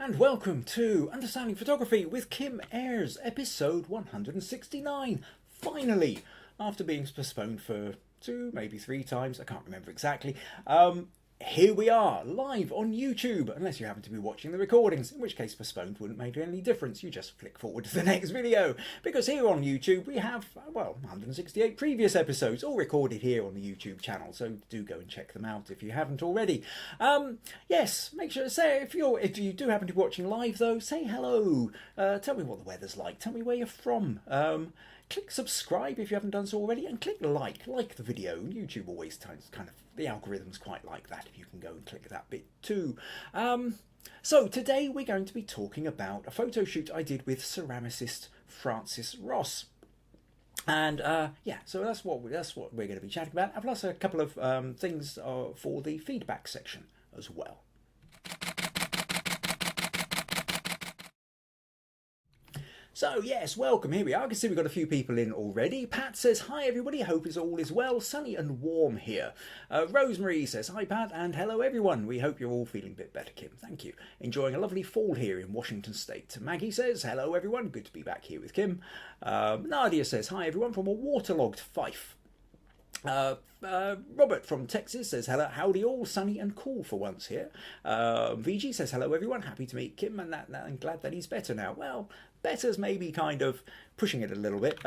And welcome to Understanding Photography with Kim Ayres, episode 169. Finally, after being postponed for 2, maybe 3 times, I can't remember exactly, here we are, live on YouTube, unless you happen to be watching the recordings, in which case postponed wouldn't make any difference. You just flick forward to the next video, because here on YouTube we have, well, 168 previous episodes, all recorded here on the YouTube channel, so do go and check them out if you haven't already. Yes, make sure to say, if you do happen to be watching live though, say hello, tell me what the weather's like, tell me where you're from, click subscribe if you haven't done so already, and click like the video. YouTube always kind of, the algorithms quite like that if you can go and click that bit too. So today we're going to be talking about a photo shoot I did with ceramicist Francis Ross. And yeah, so that's what we're going to be chatting about, and plus a couple of things for the feedback section as well. So yes, welcome, here we are. I can see we've got a few people in already. Pat says, hi everybody, hope all is well, sunny and warm here. Rosemary says, hi Pat, and hello everyone. We hope you're all feeling a bit better, Kim, thank you. Enjoying a lovely fall here in Washington State. Maggie says, hello everyone, good to be back here with Kim. Nadia says, hi everyone from a waterlogged Fife. Robert from Texas says, hello, howdy all, sunny and cool for once here. VG says, hello everyone, happy to meet Kim, and I'm glad that he's better now. Well, better's maybe kind of pushing it a little bit,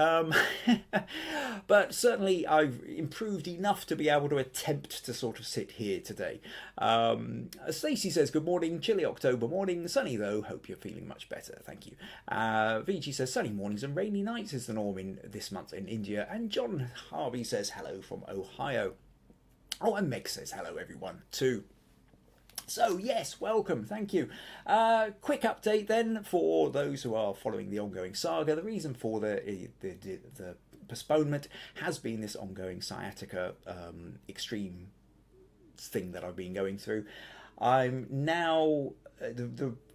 but certainly I've improved enough to be able to attempt to sort of sit here today. Stacey says, good morning, chilly October morning, sunny though, hope you're feeling much better, thank you. VG says, sunny mornings and rainy nights is the norm in this month in India, and John Harvey says, hello from Ohio. Oh, and Meg says, hello everyone too. So yes, welcome, thank you. Quick update then for those who are following the ongoing saga. The reason for the postponement has been this ongoing sciatica extreme thing that I've been going through. I'm now,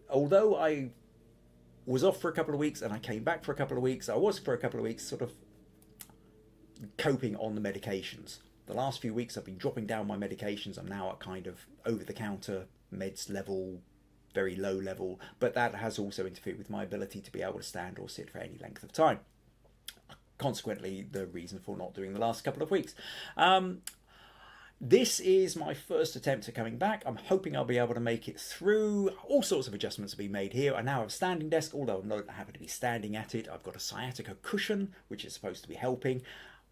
although I was off for a couple of weeks and I came back for a couple of weeks, I was for a couple of weeks sort of coping on the medications. The last few weeks I've been dropping down my medications. I'm now at kind of over-the-counter meds level, very low level, but that has also interfered with my ability to be able to stand or sit for any length of time. Consequently, the reason for not doing the last couple of weeks. This is my first attempt at coming back. I'm hoping I'll be able to make it through. All sorts of adjustments have been made here. I now have a standing desk, although I'm not happy to be standing at it. I've got a sciatica cushion, which is supposed to be helping.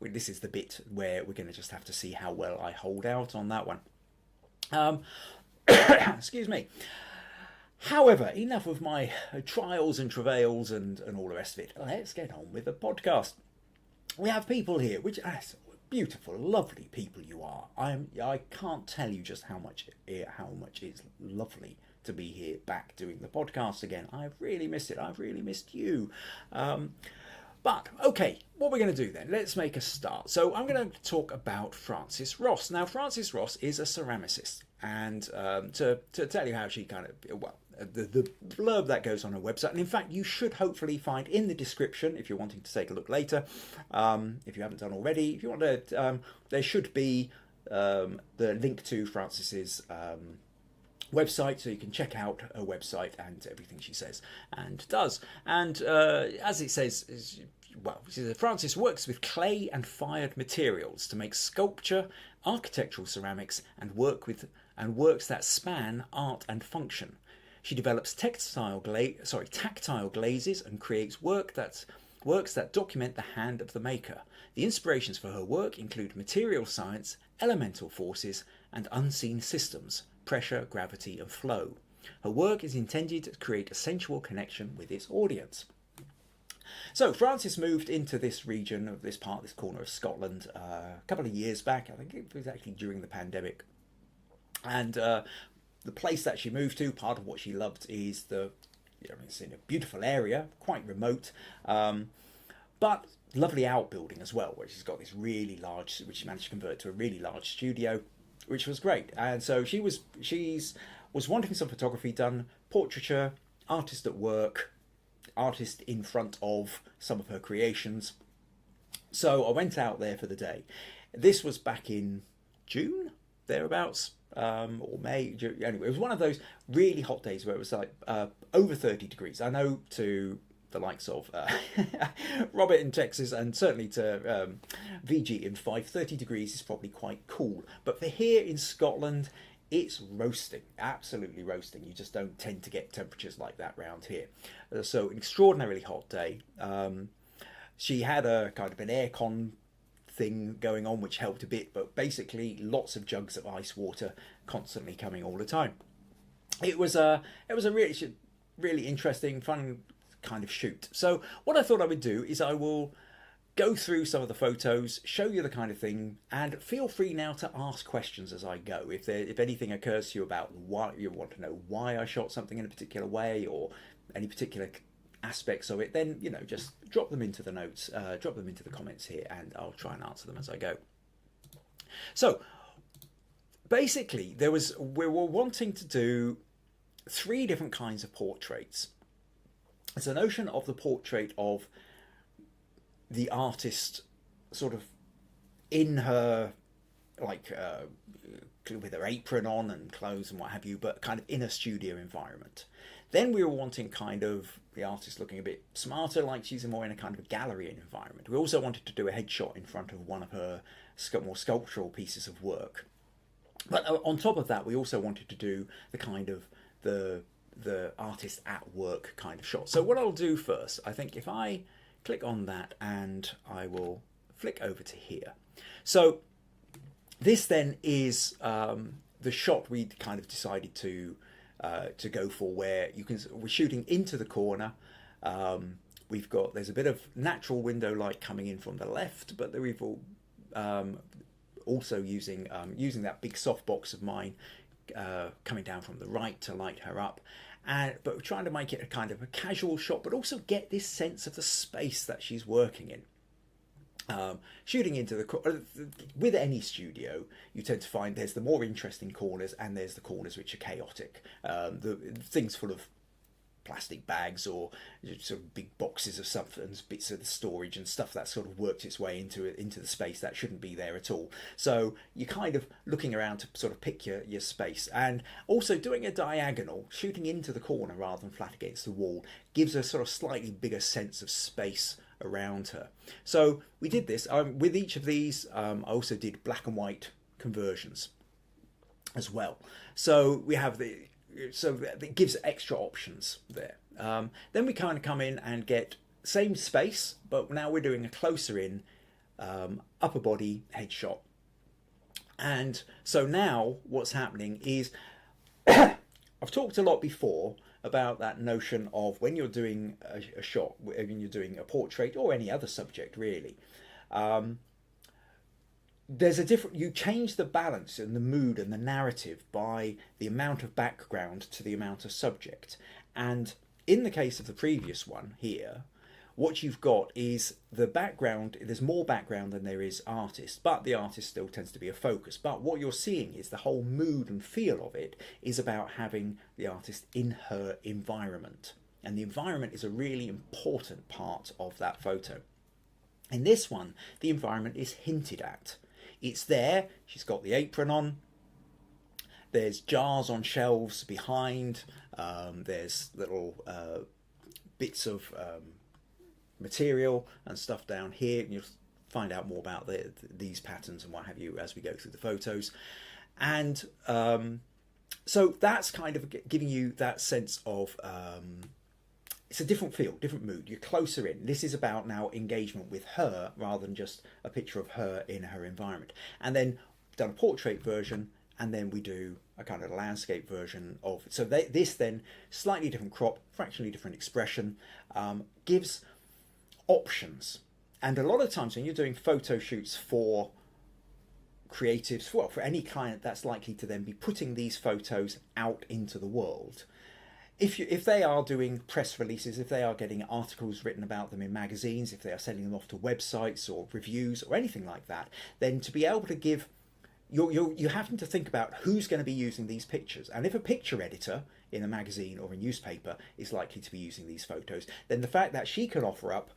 This is the bit where we're going to just have to see how well I hold out on that one. Excuse me. However, enough of my trials and travails and all the rest of it. Let's get on with the podcast. We have people here, which beautiful, lovely people you are. I can't tell you just how much it's lovely to be here back doing the podcast again. I've really missed it. I've really missed you. But, okay, what we're going to do then, let's make a start. So I'm going to talk about Francis Ross. Now, Francis Ross is a ceramicist. And to tell you how she kind of, well, the blurb that goes on her website. And in fact, you should hopefully find in the description, if you're wanting to take a look later, if you haven't done already, if you want to, there should be the link to Francis's website, so you can check out her website and everything she says and does. And as it says, well, Francis works with clay and fired materials to make sculpture, architectural ceramics, and works that span art and function. She develops tactile glazes and creates works that document the hand of the maker. The inspirations for her work include material science, elemental forces, and unseen systems, pressure, gravity, and flow. Her work is intended to create a sensual connection with its audience. So Francis moved into this region of this corner of Scotland a couple of years back. I think it was actually during the pandemic. And the place that she moved to, part of what she loved is it's in a beautiful area, quite remote, but lovely outbuilding as well, where she's got this really large, which she managed to convert to a really large studio, which was great. And so she was wanting some photography done, portraiture, artist at work, artist in front of some of her creations. So I went out there for the day. This was back in June, thereabouts. or May. Anyway, it was one of those really hot days where it was like over 30 degrees. I know to the likes of Robert in Texas and certainly to VG in 30 degrees is probably quite cool. But for here in Scotland, it's roasting, absolutely roasting. You just don't tend to get temperatures like that round here. So an extraordinarily hot day. She had a kind of an aircon thing going on, which helped a bit, but basically lots of jugs of ice water constantly coming all the time. It was a really interesting, fun kind of shoot. So what I thought I would do is I will go through some of the photos, show you the kind of thing, and feel free now to ask questions as I go. If anything occurs to you about why you want to know why I shot something in a particular way or any particular aspects of it, then just drop them into the notes, drop them into the comments here, and I'll try and answer them as I go. So basically, we were wanting to do 3 different kinds of portraits. It's a notion of the portrait of the artist sort of in her, like with her apron on and clothes and what have you, but kind of in a studio environment. Then we were wanting kind of the artist looking a bit smarter, like she's more in a kind of a gallery environment. We also wanted to do a headshot in front of one of her more sculptural pieces of work. But on top of that, we also wanted to do the kind of the artist at work kind of shot. So what I'll do first, I think if I click on that and I will flick over to here. So this then is the shot we kind of decided to go for, where we're shooting into the corner. There's a bit of natural window light coming in from the left, but we've also using that big softbox of mine coming down from the right to light her up. But we're trying to make it a kind of a casual shot, but also get this sense of the space that she's working in. Shooting into with any studio, you tend to find there's the more interesting corners and there's the corners which are chaotic. The things full of plastic bags or sort of big boxes of stuff and bits of the storage and stuff that sort of worked its way into the space that shouldn't be there at all. So you're kind of looking around to sort of pick your space, and also doing a diagonal, shooting into the corner rather than flat against the wall, gives a sort of slightly bigger sense of space around her. So we did this with each of these. I also did black and white conversions as well. So we have so it gives extra options there. Then we kind of come in and get same space, but now we're doing a closer in upper body headshot. And so now what's happening is I've talked a lot before about that notion of when you're doing a shot, when you're doing a portrait or any other subject really, there's you change the balance and the mood and the narrative by the amount of background to the amount of subject. And in the case of the previous one here, what you've got is the background. There's more background than there is artist, but the artist still tends to be a focus. But what you're seeing is the whole mood and feel of it is about having the artist in her environment. And the environment is a really important part of that photo. In this one, the environment is hinted at. It's there, she's got the apron on, there's jars on shelves behind, there's little bits of material and stuff down here, and you'll find out more about these patterns and what have you as we go through the photos. And so that's kind of giving you that sense of it's a different feel, different mood. You're closer in. This is about now engagement with her rather than just a picture of her in her environment. And then done a portrait version, and then we do a kind of landscape version of it. So this then, slightly different crop, fractionally different expression, gives options. And a lot of times when you're doing photo shoots for creatives, well, for any client that's likely to then be putting these photos out into the world, if they are doing press releases, if they are getting articles written about them in magazines, if they are sending them off to websites or reviews or anything like that, then to be able to give, you're having to think about who's going to be using these pictures. And if a picture editor in a magazine or a newspaper is likely to be using these photos, then the fact that she can offer up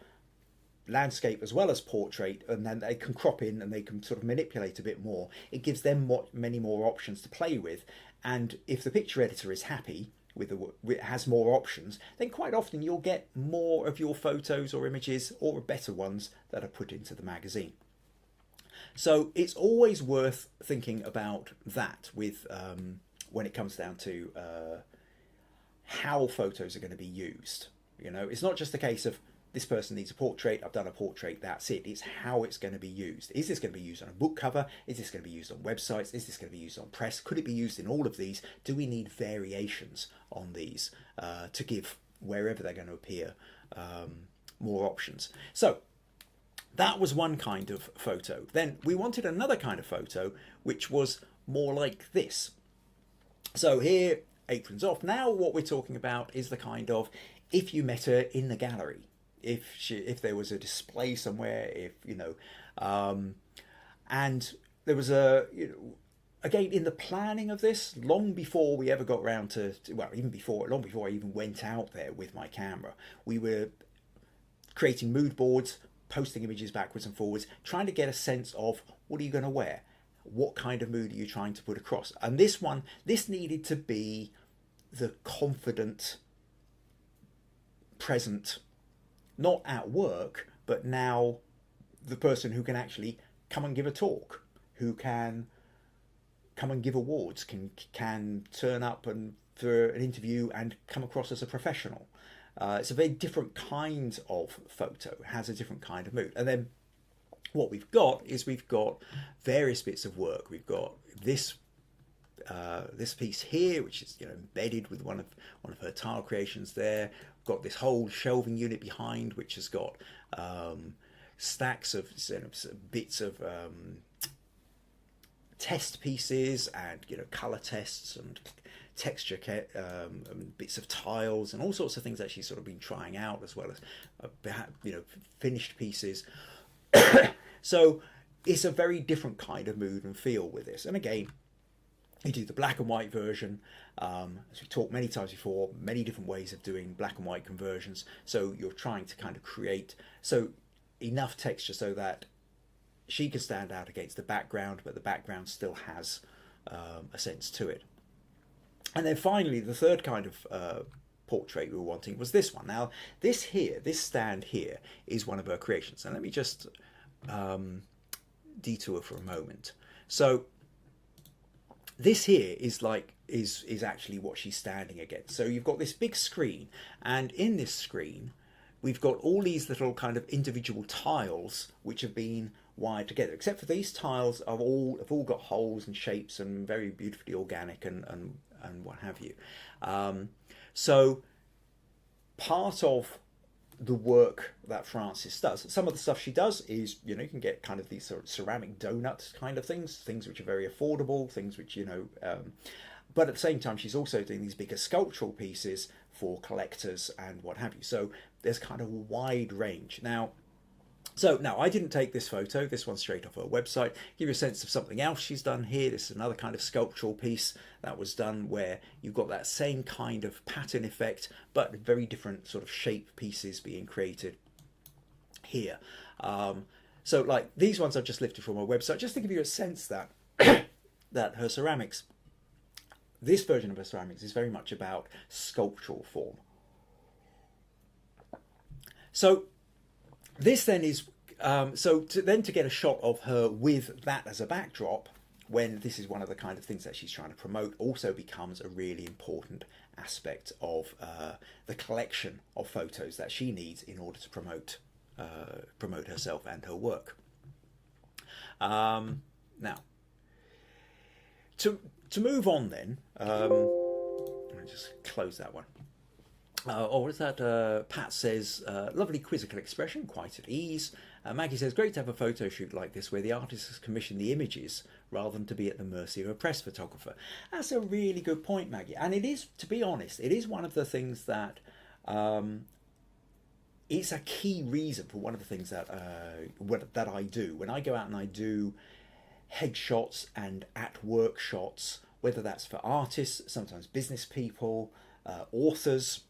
landscape as well as portrait, and then they can crop in and they can sort of manipulate a bit more. It gives them many more options to play with, and if the picture editor is happy with it has more options, then quite often you'll get more of your photos or images, or better ones, that are put into the magazine. So it's always worth thinking about that with when it comes down to how photos are going to be used. You know, it's not just a case of this person needs a portrait, I've done a portrait, that's it. It's how it's going to be used. Is this going to be used on a book cover? Is this going to be used on websites? Is this going to be used on press? Could it be used in all of these? Do we need variations on these to give, wherever they're going to appear, more options? So that was one kind of photo. Then we wanted another kind of photo, which was more like this. So here, aprons off. Now what we're talking about is the kind of, if you met her in the gallery, if there was a display somewhere, if you know, and there was a, you know, again, in the planning of this, long before we ever got around to, well, long before I even went out there with my camera, we were creating mood boards, posting images backwards and forwards, trying to get a sense of what are you going to wear, what kind of mood are you trying to put across. And this needed to be the confident, present, not at work, but now the person who can actually come and give a talk, who can come and give awards, can turn up and for an interview and come across as a professional. It's a very different kind of photo, it has a different kind of mood. And then what we've got is we've got various bits of work. We've got this piece here, which is, you know, embedded with one of her tile creations there. We've got this whole shelving unit behind, which has got stacks of bits of test pieces and, you know, color tests and texture bits of tiles and all sorts of things that she's sort of been trying out, as well as you know, finished pieces. So it's a very different kind of mood and feel with this. And again, you do the black and white version, as we talked many times before, many different ways of doing black and white conversions. So you're trying to kind of create enough texture so that she can stand out against the background, but the background still has a sense to it. And then finally, the third kind of portrait we were wanting was this one. Now, this stand here, is one of her creations. And let me just detour for a moment. So this here is actually what she's standing against. So you've got this big screen, and in this screen, we've got all these little kind of individual tiles which have been wired together, except for these tiles have all got holes and shapes and very beautifully organic and what have you. So part of the work that Frances does, some of the stuff she does is, you know, you can get kind of these sort of ceramic donuts kind of things which are very affordable, things which, you know, but at the same time she's also doing these bigger sculptural pieces for collectors and what have you. So there's kind of a wide range. Now I didn't take this photo, this one's straight off her website. Give you a sense of something else she's done here. This is another kind of sculptural piece that was done where you've got that same kind of pattern effect, but very different sort of shape pieces being created here. So like these ones I've just lifted from her website, just to give you a sense that that her ceramics, this version of her ceramics is very much about sculptural form. So this then is, to get a shot of her with that as a backdrop, when this is one of the kind of things that she's trying to promote, also becomes a really important aspect of the collection of photos that she needs in order to promote herself and her work. Now, to move on then, let me just close that one. What is that? Pat says, lovely quizzical expression, quite at ease. Maggie says, great to have a photo shoot like this where the artist has commissioned the images rather than to be at the mercy of a press photographer. That's a really good point, Maggie. And it is, to be honest, it is one of the things that, it's a key reason for one of the things that, that I do. When I go out and I do headshots and at work shots, whether that's for artists, sometimes business people, authors,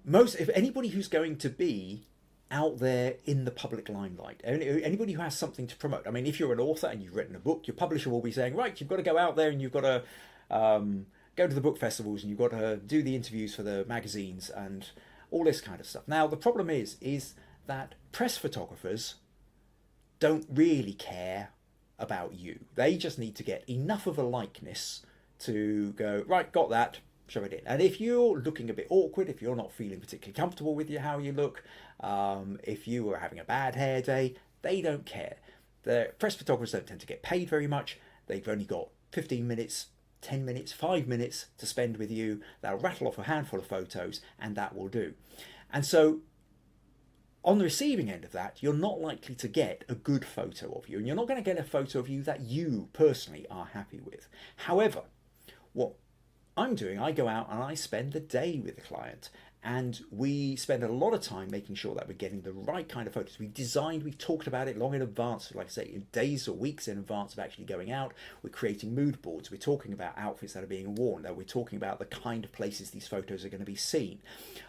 if anybody who's going to be out there in the public limelight. Anybody who has something to promote. I mean, if you're an author and you've written a book, your publisher will be saying, right, you've got to go out there and you've got to go to the book festivals and you've got to do the interviews for the magazines and all this kind of stuff. Now, the problem is that press photographers don't really care about you. They just need to get enough of a likeness to go, right, got that, show it in. And if you're looking a bit awkward, if you're not feeling particularly comfortable with how you look, if you are having a bad hair day, they don't care. The press photographers don't tend to get paid very much. They've only got 15 minutes, 10 minutes, 5 minutes to spend with you. They'll rattle off a handful of photos and that will do. And so on the receiving end of that, you're not likely to get a good photo of you, and you're not going to get a photo of you that you personally are happy with. However, what I'm doing, I go out and I spend the day with the client, and we spend a lot of time making sure that we're getting the right kind of photos. We've talked about it long in advance, like I say, in days or weeks in advance of actually going out. We're creating mood boards. We're talking about outfits that are being worn. We're talking about the kind of places these photos are going to be seen,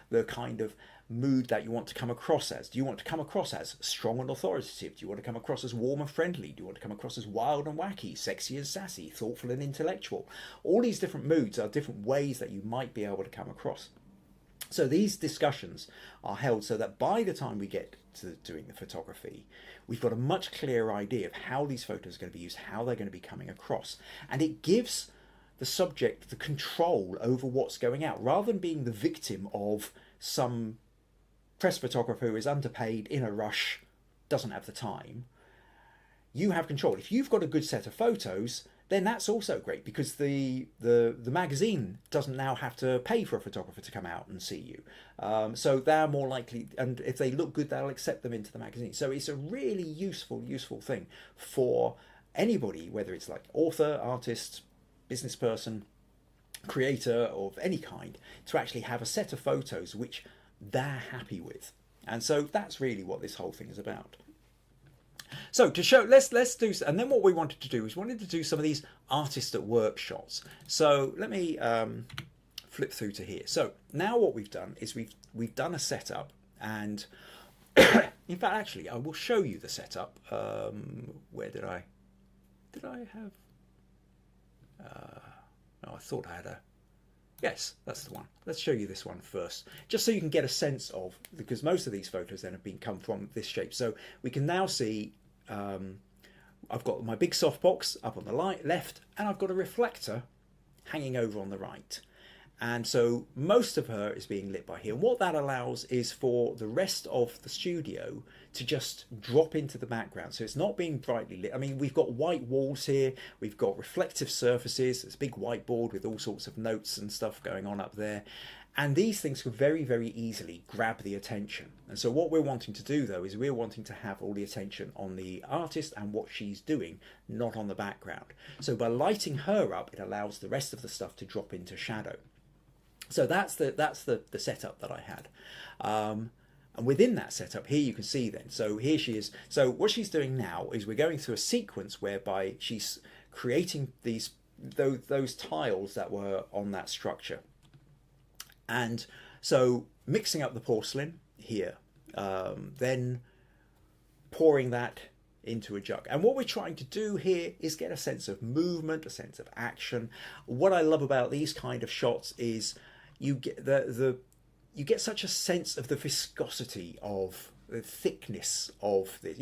the kind of mood that you want to come across as. Do you want to come across as strong and authoritative? Do you want to come across as warm and friendly? Do you want to come across as wild and wacky, sexy and sassy, thoughtful and intellectual? All these different moods are different ways that you might be able to come across. So these discussions are held so that by the time we get to doing the photography, we've got a much clearer idea of how these photos are going to be used, how they're going to be coming across. And it gives the subject the control over what's going out, rather than being the victim of some press photographer who is underpaid, in a rush, doesn't have the time. You have control. If you've got a good set of photos, then that's also great, because the magazine doesn't now have to pay for a photographer to come out and see you. So they're more likely, and if they look good, they'll accept them into the magazine. So it's a really useful thing for anybody, whether it's like author, artist, business person, creator of any kind, to actually have a set of photos which they're happy with. And so that's really what this whole thing is about. So to show, let's do, and then what we wanted to do is some of these artist at work shots. So let me flip through to here. So now what we've done is we've done a setup, and in fact, actually, I will show you the setup. Where did I have? No, I thought I had a. Yes, that's the one. Let's show you this one first, just so you can get a sense of, because most of these photos then have come from this shape. So we can now see I've got my big softbox up on the left, and I've got a reflector hanging over on the right. And so most of her is being lit by here. And what that allows is for the rest of the studio to just drop into the background. So it's not being brightly lit. I mean, we've got white walls here. We've got reflective surfaces. There's a big whiteboard with all sorts of notes and stuff going on up there. And these things can very, very easily grab the attention. And so what we're wanting to do, though, is we're wanting to have all the attention on the artist and what she's doing, not on the background. So by lighting her up, it allows the rest of the stuff to drop into shadow. So that's the setup that I had. And within that setup, here you can see then, so here she is. So what she's doing now is we're going through a sequence whereby she's creating those tiles that were on that structure. And so mixing up the porcelain here, then pouring that into a jug. And what we're trying to do here is get a sense of movement, a sense of action. What I love about these kind of shots is you get you get such a sense of the viscosity of the thickness of the,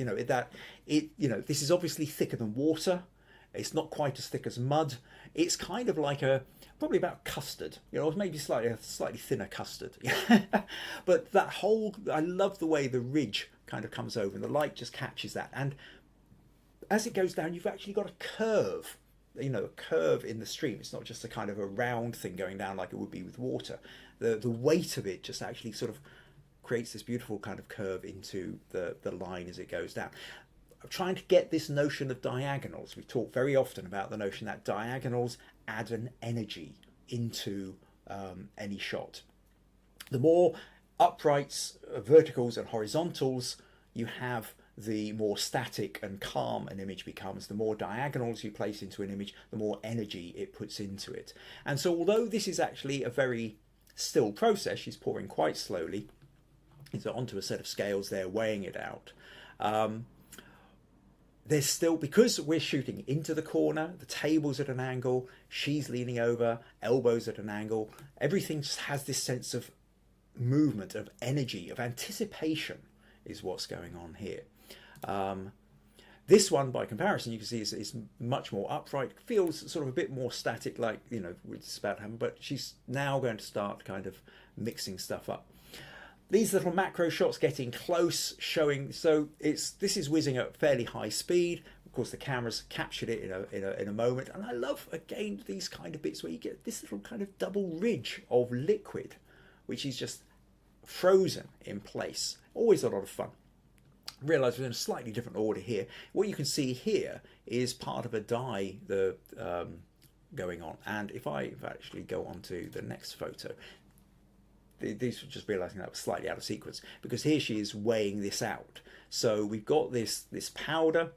this is obviously thicker than water. It's not quite as thick as mud. It's kind of like probably about custard, maybe slightly thinner custard. But that whole, I love the way the ridge kind of comes over and the light just catches that. And as it goes down, you've actually got a curve, a curve in the stream. It's not just a kind of a round thing going down like it would be with water. The weight of it just actually sort of creates this beautiful kind of curve into the line as it goes down. I'm trying to get this notion of diagonals. We talk very often about the notion that diagonals add an energy into any shot. The more uprights, verticals and horizontals you have, the more static and calm an image becomes. The more diagonals you place into an image, the more energy it puts into it. And so although this is actually a very still process, she's pouring quite slowly, It's onto a set of scales there, weighing it out. There's still, because we're shooting into the corner, the table's at an angle, she's leaning over, elbows at an angle, everything just has this sense of movement, of energy, of anticipation is what's going on here. This one, by comparison, you can see is much more upright, feels sort of a bit more static, like, you know, it's about to happen, but she's now going to start kind of mixing stuff up. These little macro shots getting close, showing, so this is whizzing at fairly high speed. Of course, the camera's captured it in a moment, and I love, again, these kind of bits where you get this little kind of double ridge of liquid, which is just frozen in place. Always a lot of fun. Realise we're in a slightly different order here. What you can see here is part of a dye going on, and if I actually go on to the next photo, these were just realising that was slightly out of sequence, because here she is weighing this out. So we've got this powder,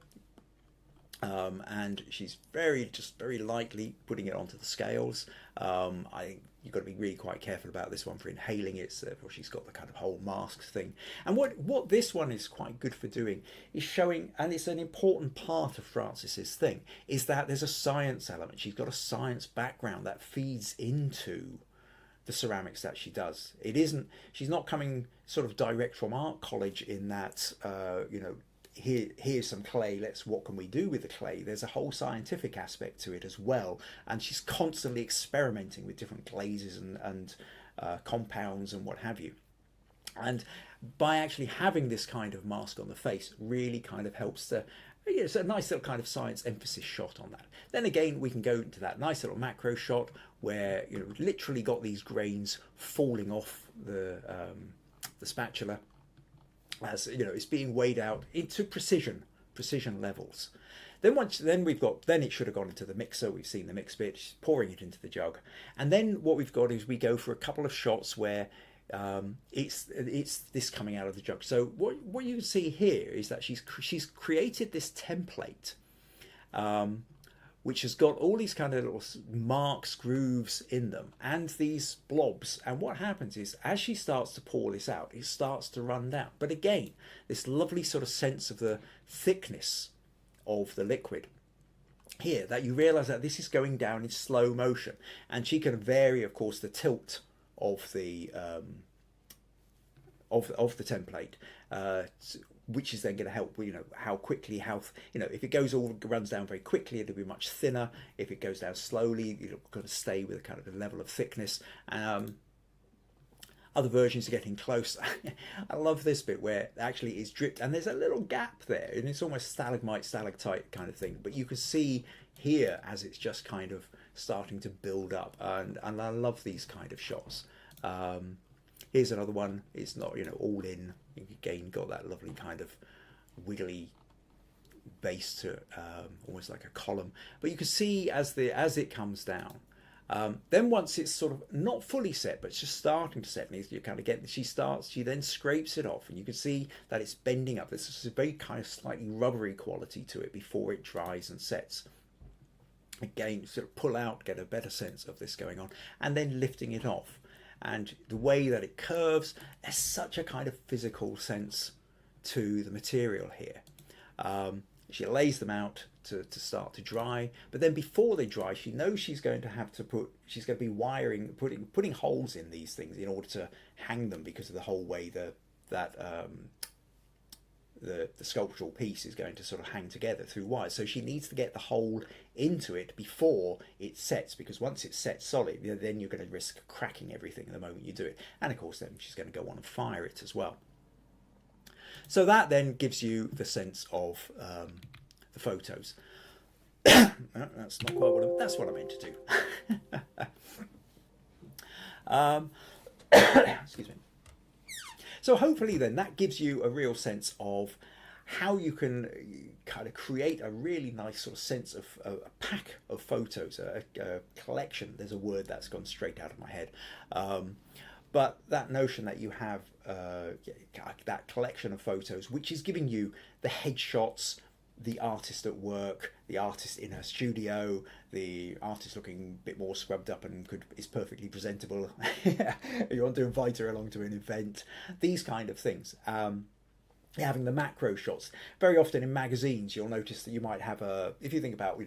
and she's very lightly putting it onto the scales. I think you've got to be really quite careful about this one for inhaling it, so therefore she's got the kind of whole mask thing. And what this one is quite good for doing is showing, and it's an important part of Frances's thing, is that there's a science element. She's got a science background that feeds into the ceramics that she does. It isn't, she's not coming sort of direct from art college in that, you know, here's some clay, what can we do with the clay? There's a whole scientific aspect to it as well, and she's constantly experimenting with different glazes and compounds and what have you. And by actually having this kind of mask on the face really kind of helps to, it's a nice little kind of science emphasis shot on that. Then again, we can go into that nice little macro shot where, you know, literally got these grains falling off the spatula, as you know, it's being weighed out into precision levels. Then it should have gone into the mixer. We've seen the mix bit, she's pouring it into the jug, and then what we've got is we go for a couple of shots where it's this coming out of the jug. So what you can see here is that she's created this template, which has got all these kind of little marks, grooves in them, and these blobs. And what happens is, as she starts to pour this out, it starts to run down. But again, this lovely sort of sense of the thickness of the liquid here, that you realise that this is going down in slow motion. And she can vary, of course, the tilt of the template, which is then going to help, you know, how quickly, you know, if it runs down very quickly, it'll be much thinner. If it goes down slowly, it'll kind of stay with a kind of a level of thickness. Other versions are getting close. I love this bit where actually it's dripped, and there's a little gap there, and it's almost stalagmite, stalactite kind of thing. But you can see here as it's just kind of starting to build up, and I love these kind of shots. Here's another one. It's not, you know, all in. Again, got that lovely kind of wiggly base to it, almost like a column. But you can see as it comes down. Then once it's sort of not fully set, but it's just starting to set, and you kind of get, she then scrapes it off, and you can see that it's bending up. There's a very kind of slightly rubbery quality to it before it dries and sets. Again, sort of pull out, get a better sense of this going on, and then lifting it off. And the way that it curves, there's such a kind of physical sense to the material here. She lays them out to start to dry, but then before they dry, she knows she's going to be wiring, putting holes in these things in order to hang them, because of the whole way the sculptural piece is going to sort of hang together through wires. So she needs to get the hole into it before it sets, because once it's set solid, then you're going to risk cracking everything the moment you do it. And of course, then she's going to go on and fire it as well. So that then gives you the sense of the photos. That's not quite that's what I meant to do. Excuse me. So hopefully then that gives you a real sense of how you can kind of create a really nice sort of sense of a pack of photos, a collection. There's a word that's gone straight out of my head. But that notion that you have that collection of photos, which is giving you the headshots, the artist at work, the artist in her studio, the artist looking a bit more scrubbed up and is perfectly presentable. You want to invite her along to an event, these kind of things. Having the macro shots. Very often in magazines, you'll notice that you might have if you think about,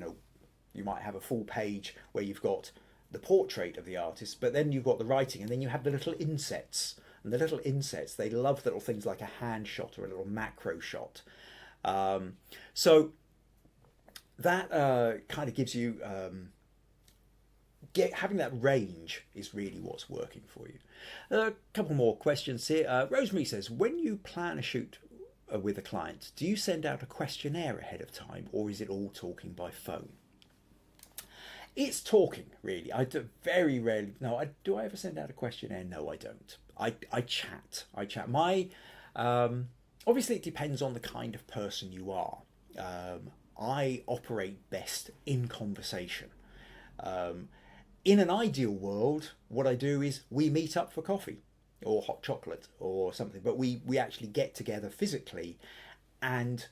you might have a full page where you've got the portrait of the artist, but then you've got the writing, and then you have the little insets. And the little insets, they love little things like a hand shot or a little macro shot. So that kind of gives you, having that range is really what's working for you. A couple more questions here. Rosemary says, when you plan a shoot with a client, do you send out a questionnaire ahead of time, or is it all talking by phone? It's talking, really. I do very rarely. No, do I ever send out a questionnaire? No, I don't. I chat. Obviously, it depends on the kind of person you are. I operate best in conversation. In an ideal world, what I do is we meet up for coffee or hot chocolate or something, but we actually get together physically. And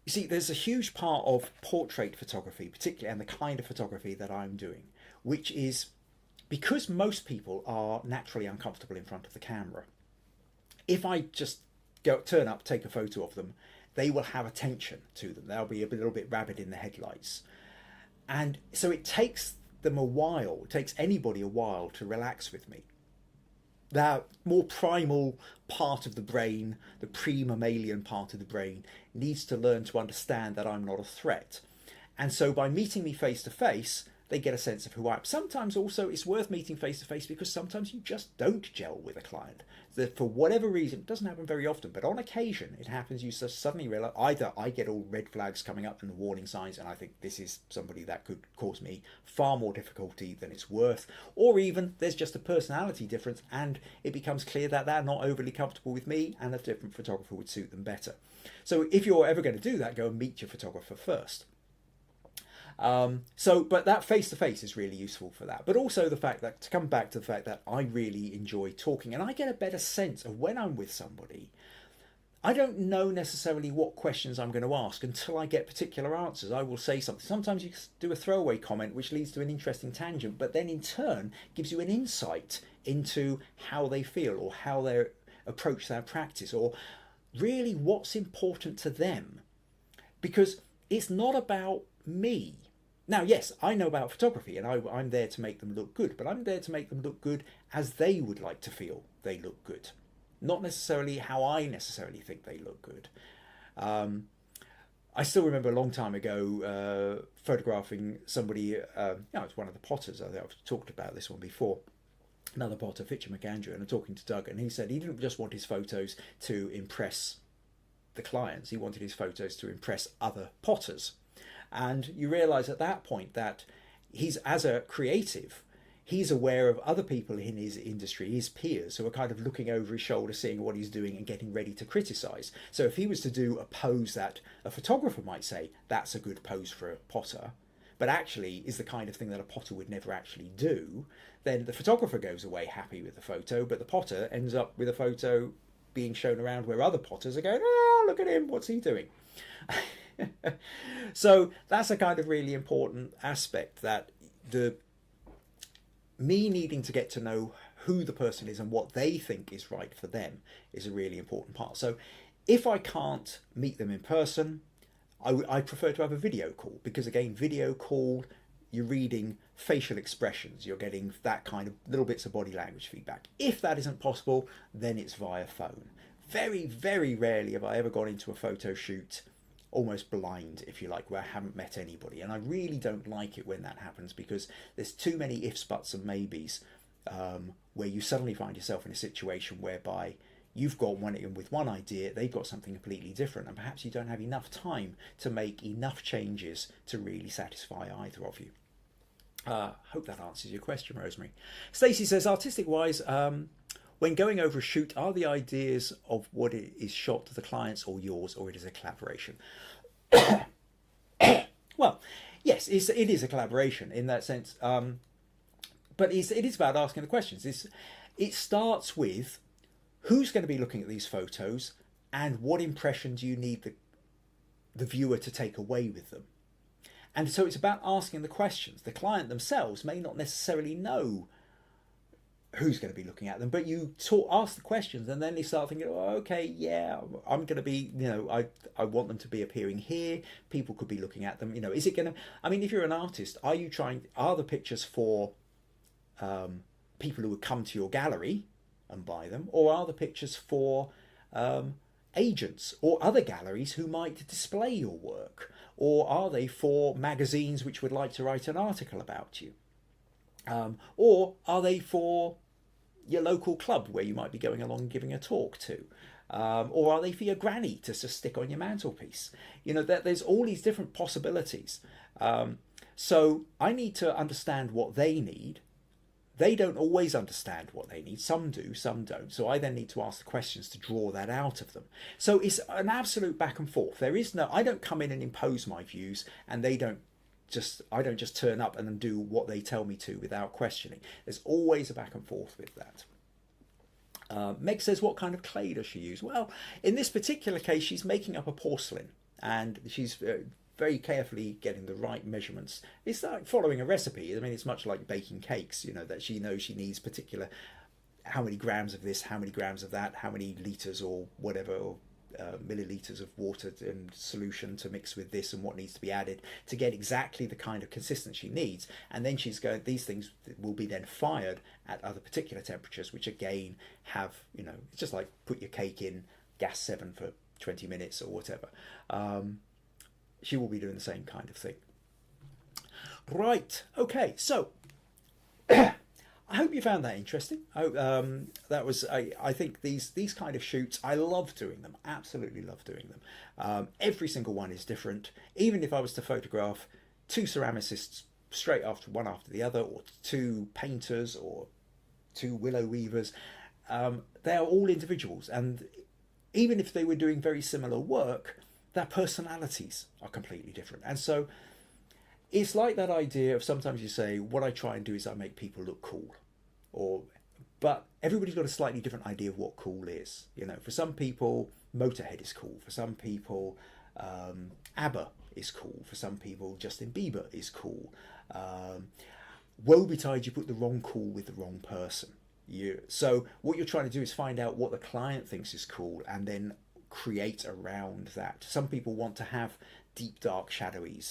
you see, there's a huge part of portrait photography, particularly, and the kind of photography that I'm doing, which is because most people are naturally uncomfortable in front of the camera. If I just turn up, take a photo of them, they will have attention to them. They'll be a little bit rabbit in the headlights. And so it takes them a while, it takes anybody a while to relax with me. That more primal part of the brain, the pre-mammalian part of the brain, needs to learn to understand that I'm not a threat. And so by meeting me face to face, they get a sense of who I am. Sometimes also it's worth meeting face to face because sometimes you just don't gel with a client. That for whatever reason, it doesn't happen very often, but on occasion it happens. You just suddenly realize either I get all red flags coming up and the warning signs, and I think this is somebody that could cause me far more difficulty than it's worth, or even there's just a personality difference and it becomes clear that they're not overly comfortable with me and a different photographer would suit them better. So if you're ever going to do that, go and meet your photographer first. But that face-to-face is really useful for that. But also the fact that, to come back to the fact that I really enjoy talking, and I get a better sense of when I'm with somebody. I don't know necessarily what questions I'm going to ask until I get particular answers. I will say something. Sometimes you do a throwaway comment which leads to an interesting tangent, but then in turn gives you an insight into how they feel or how they approach their practice, or really what's important to them. Because it's not about me. Now, yes, I know about photography and I'm there to make them look good, but I'm there to make them look good as they would like to feel they look good. Not necessarily how I necessarily think they look good. I still remember a long time ago photographing somebody, it's one of the potters. I've talked about this one before. Another potter, Fitcher McAndrew, and I'm talking to Doug, and he said he didn't just want his photos to impress the clients, he wanted his photos to impress other potters. And you realise at that point that he's, as a creative, he's aware of other people in his industry, his peers, who are kind of looking over his shoulder, seeing what he's doing and getting ready to criticise. So if he was to do a pose that a photographer might say, that's a good pose for a potter, but actually is the kind of thing that a potter would never actually do, then the photographer goes away happy with the photo, but the potter ends up with a photo being shown around where other potters are going, look at him, what's he doing? So that's a kind of really important aspect, that me needing to get to know who the person is and what they think is right for them is a really important part. So if I can't meet them in person, I prefer to have a video call, because again, video call, you're reading facial expressions, you're getting that kind of little bits of body language feedback. If that isn't possible, then it's via phone. Very, very rarely have I ever gone into a photo shoot almost blind, if you like, where I haven't met anybody. And I really don't like it when that happens, because there's too many ifs, buts and maybes, where you suddenly find yourself in a situation whereby you've got one with one idea, they've got something completely different, and perhaps you don't have enough time to make enough changes to really satisfy either of you. Hope that answers your question, Rosemary. Stacey says, artistic wise, when going over a shoot, are the ideas of what it is shot to the clients or yours, or it is a collaboration? Well, yes, it is a collaboration in that sense, but it is about asking the questions. It starts with who's going to be looking at these photos and what impression do you need the viewer to take away with them. And so it's about asking the questions. The client themselves may not necessarily know who's going to be looking at them, but you ask the questions, and then they start thinking, oh, okay, yeah, I'm going to be, I want them to be appearing here. People could be looking at them. Is it going to, if you're an artist, are the pictures for people who would come to your gallery and buy them, or are the pictures for agents or other galleries who might display your work, or are they for magazines which would like to write an article about you? Or are they for your local club where you might be going along giving a talk to? Or are they for your granny to stick on your mantelpiece? There's all these different possibilities. So I need to understand what they need. They don't always understand what they need. Some do, some don't. So I then need to ask the questions to draw that out of them. So it's an absolute back and forth. I don't come in and impose my views, and I don't just turn up and then do what they tell me to without questioning. There's always a back and forth with that. Meg says, what kind of clay does she use? Well, in this particular case, she's making up a porcelain, and she's very carefully getting the right measurements. It's like following a recipe. It's much like baking cakes, that she knows she needs particular, how many grams of this, how many grams of that, how many litres or whatever, or milliliters of water and solution to mix with this, and what needs to be added to get exactly the kind of consistency she needs. And then these things will be then fired at other particular temperatures, which again have, it's just like put your cake in gas 7 for 20 minutes or whatever. She will be doing the same kind of thing. Right, okay, so I hope you found that interesting. That was, I think these kind of shoots, I love doing them, absolutely love doing them. Every single one is different. Even if I was to photograph 2 ceramicists straight after one after the other, or 2 painters, or 2 willow weavers, they are all individuals. And even if they were doing very similar work, their personalities are completely different. And so it's like that idea of, sometimes you say, what I try and do is I make people look cool, but everybody's got a slightly different idea of what cool is. For some people, Motorhead is cool. For some people, ABBA is cool. For some people, Justin Bieber is cool. Woe betide you put the wrong cool with the wrong person. So what you're trying to do is find out what the client thinks is cool, and then create around that. Some people want to have deep, dark, shadowy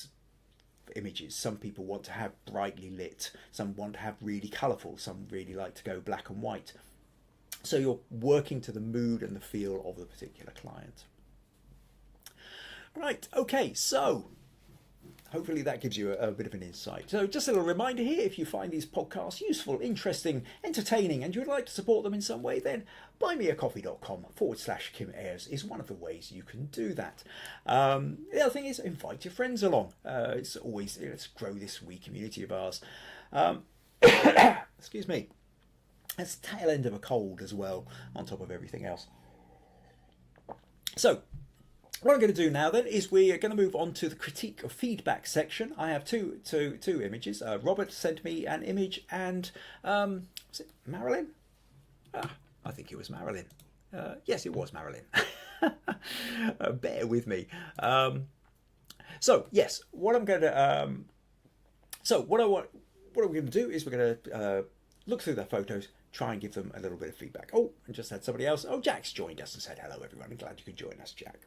images. Some people want to have brightly lit. Some want to have really colourful. Some really like to go black and white. So you're working to the mood and the feel of the particular client. Right, okay, so hopefully that gives you a bit of an insight. So just a little reminder here, if you find these podcasts useful, interesting, entertaining, and you would like to support them in some way, then buymeacoffee.com/Kim Ayres is one of the ways you can do that. The other thing is, invite your friends along. It's always, let's grow this wee community of ours. Excuse me. That's the tail end of a cold as well, on top of everything else. So what I'm going to do now then is we are going to move on to the critique of feedback section. I have two images. Robert sent me an image, and was it Marilyn? I think it was Marilyn. Yes, it was Marilyn. Bear with me. So yes, what I'm going to what we're going to do is we're going to look through their photos, try and give them a little bit of feedback. Oh, and just had somebody else. Oh, Jack's joined us and said hello, everyone. I'm glad you could join us, Jack.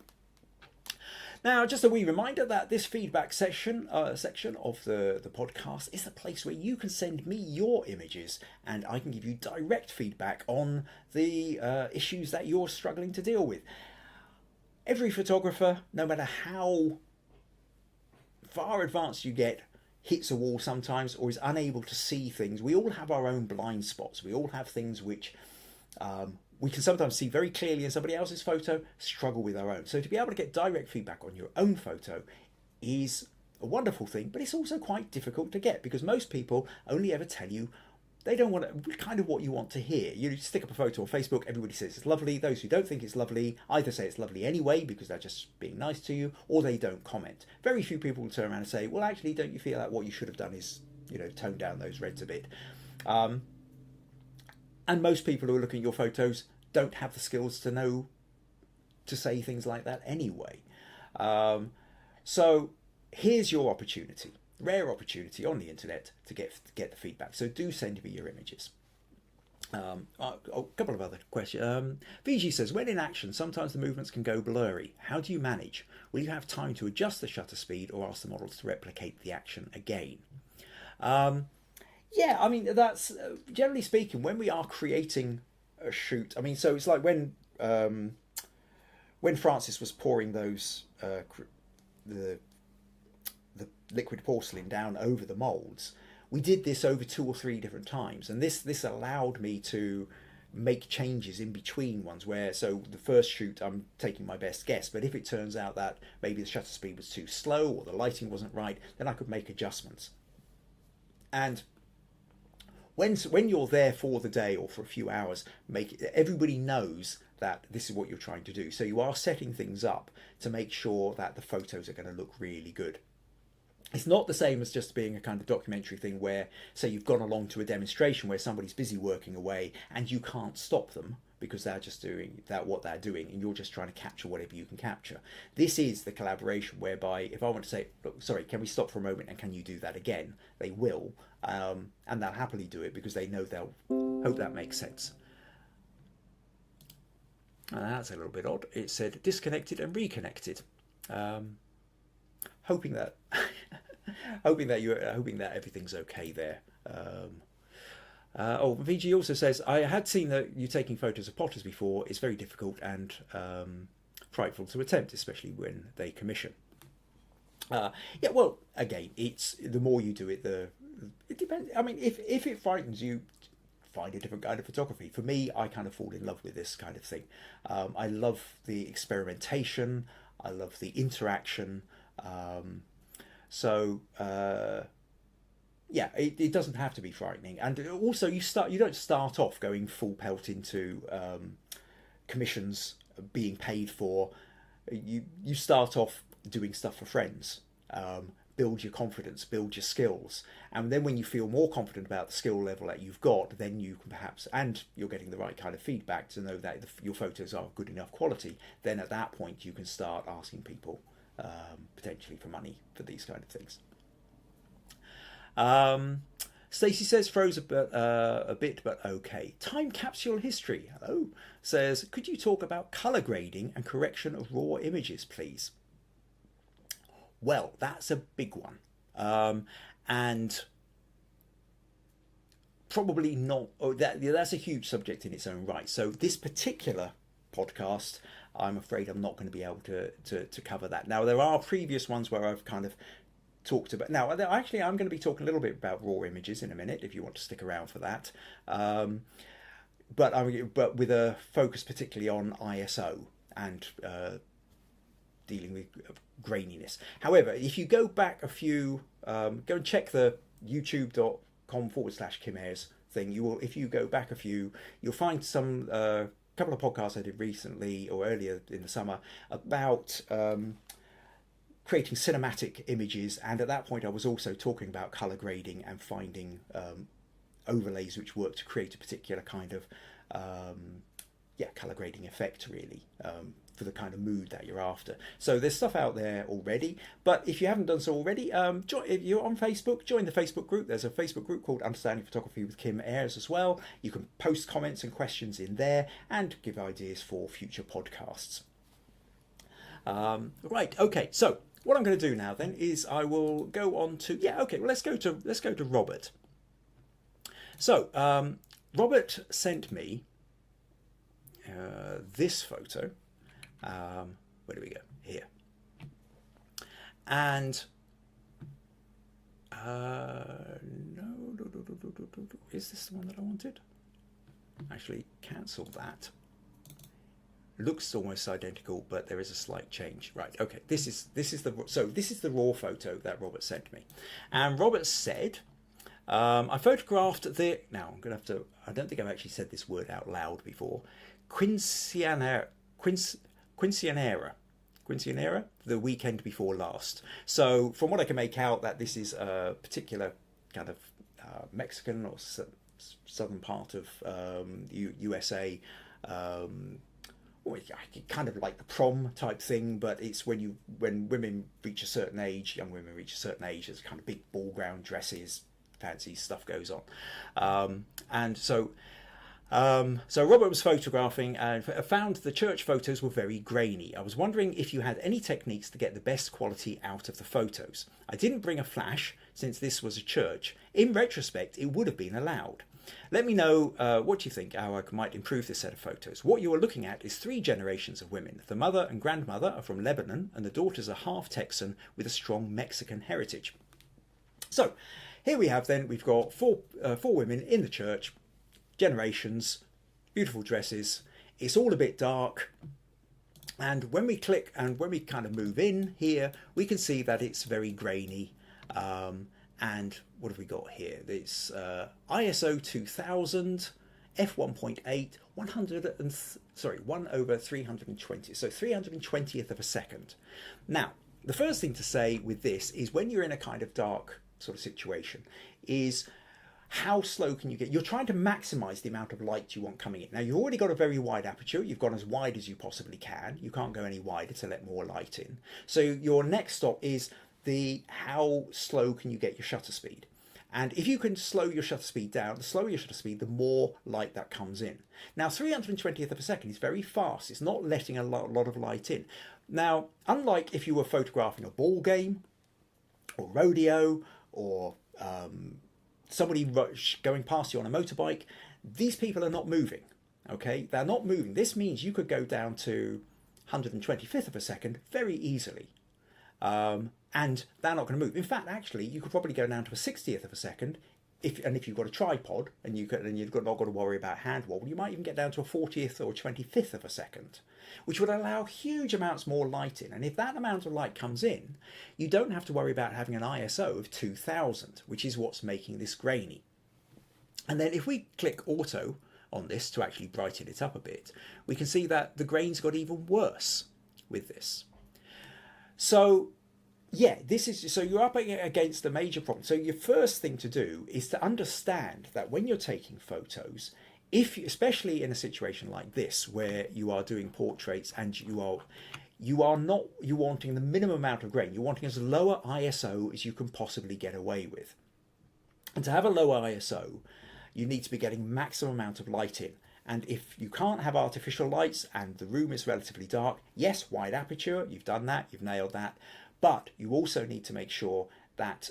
Now, just a wee reminder that this feedback section of the podcast is the place where you can send me your images, and I can give you direct feedback on the issues that you're struggling to deal with. Every photographer, no matter how far advanced you get, hits a wall sometimes or is unable to see things. We all have our own blind spots. We all have things which we can sometimes see very clearly in somebody else's photo, struggle with our own. So to be able to get direct feedback on your own photo is a wonderful thing, but it's also quite difficult to get, because most people only ever tell you they don't want to, kind of what you want to hear. You stick up a photo on Facebook, everybody says it's lovely. Those who don't think it's lovely either say it's lovely anyway because they're just being nice to you, or they don't comment. Very few people will turn around and say, well, actually, don't you feel like what you should have done is, tone down those reds a bit. And most people who are looking at your photos don't have the skills to know to say things like that anyway. So here's your opportunity, rare opportunity on the internet to get the feedback. So do send me your images. A couple of other questions. VG says, when in action, sometimes the movements can go blurry. How do you manage? Will you have time to adjust the shutter speed or ask the models to replicate the action again? Yeah, I mean, that's generally speaking, when we are creating a shoot. I mean, so it's like when Francis was pouring those the liquid porcelain down over the molds. We did this over 2 or 3 different times, and this allowed me to make changes in between ones where, so the first shoot I'm taking my best guess, but if it turns out that maybe the shutter speed was too slow or the lighting wasn't right, then I could make adjustments. And when you're there for the day or for a few hours, everybody knows that this is what you're trying to do. So you are setting things up to make sure that the photos are going to look really good. It's not the same as just being a kind of documentary thing where, say, you've gone along to a demonstration where somebody's busy working away and you can't stop them because they're just doing what they're doing and you're just trying to capture whatever you can capture. This is the collaboration whereby if I want to say, look, sorry, can we stop for a moment and can you do that again? They will, and they'll happily do it because they know they'll hope that makes sense. That's a little bit odd. It said disconnected and reconnected. Hoping that everything's okay there. VG also says, I had seen that you taking photos of potters before. It's very difficult and frightful to attempt, especially when they commission. Yeah, well, again, it's the more you do it, it depends. I mean, if it frightens you, find a different kind of photography. For me, I kind of fall in love with this kind of thing. I love the experimentation. I love the interaction. Yeah, it doesn't have to be frightening, and also you don't start off going full pelt into commissions being paid for. You start off doing stuff for friends, build your confidence, build your skills, and then when you feel more confident about the skill level that you've got, then you can perhaps, and you're getting the right kind of feedback to know that your photos are good enough quality, then at that point you can start asking people potentially for money for these kind of things. Stacey says froze a bit, but okay. Time capsule history. Hello. Says, could you talk about color grading and correction of raw images, please? Well, that's a big one, and probably not. Oh, that's a huge subject in its own right. So this particular podcast, I'm afraid I'm not going to be able to cover that. Now, there are previous ones where I've kind of talked about. Now, actually, I'm going to be talking a little bit about raw images in a minute, if you want to stick around for that. But with a focus particularly on ISO and dealing with graininess. However, if you go back a few, go and check the youtube.com/Kim Ayres thing. If you go back a few, you'll find some couple of podcasts I did recently or earlier in the summer about creating cinematic images, and at that point I was also talking about color grading and finding overlays which work to create a particular kind of color grading effect, really, for the kind of mood that you're after. So there's stuff out there already, but if you haven't done so already, if you're on Facebook, join the Facebook group. There's a Facebook group called Understanding Photography with Kim Ayres as well. You can post comments and questions in there and give ideas for future podcasts. Right, okay, so what I'm going to do now then is I will go on to let's go to Robert. So Robert sent me this photo. Where do we go? Here. And is this the one that I wanted? Actually, cancel that. Looks almost identical, but there is a slight change. Right, okay, this is the raw photo that Robert sent me. And Robert said, I photographed now I'm gonna have to, I don't think I've actually said this word out loud before, Quinceanera, the weekend before last. So from what I can make out, that this is a particular kind of Mexican or southern part of USA kind of like the prom type thing, but it's when women reach a certain age, young women reach a certain age, there's kind of big ball gown dresses, fancy stuff goes on. So Robert was photographing and found the church photos were very grainy. I was wondering if you had any techniques to get the best quality out of the photos. I didn't bring a flash since this was a church. In retrospect, it would have been allowed. Let me know what you think, how I might improve this set of photos. What you are looking at is 3 generations of women. The mother and grandmother are from Lebanon, and the daughters are half Texan with a strong Mexican heritage. So here we have then, we've got four women in the church, generations, beautiful dresses. It's all a bit dark. And when we click and when we kind of move in here, we can see that it's very grainy. And what have we got here? It's ISO 2000, f1.8, 1/320, so 320th of a second. Now, the first thing to say with this is when you're in a kind of dark sort of situation is how slow can you get? You're trying to maximize the amount of light you want coming in. Now, you've already got a very wide aperture. You've gone as wide as you possibly can. You can't go any wider to let more light in. So your next stop is how slow can you get your shutter speed? And if you can slow your shutter speed down, the slower your shutter speed, the more light that comes in. Now, 320th of a second is very fast. It's not letting a lot of light in. Now, unlike if you were photographing a ball game or rodeo or somebody going past you on a motorbike, these people are not moving, okay? They're not moving. This means you could go down to 125th of a second very easily. And they're not going to move. In fact, actually, you could probably go down to a 60th of a second, if you've got a tripod and you've not got to worry about hand wobble, you might even get down to a 40th or 25th of a second, which would allow huge amounts more light in. And if that amount of light comes in, you don't have to worry about having an ISO of 2000, which is what's making this grainy. And then if we click auto on this to actually brighten it up a bit, we can see that the grain's got even worse with this. So yeah, so you're up against a major problem. So your first thing to do is to understand that when you're taking photos, especially in a situation like this where you are doing portraits and you're wanting the minimum amount of grain, you're wanting as lower ISO as you can possibly get away with. And to have a lower ISO, you need to be getting maximum amount of light in. And if you can't have artificial lights and the room is relatively dark, yes, wide aperture, you've done that, you've nailed that. But you also need to make sure that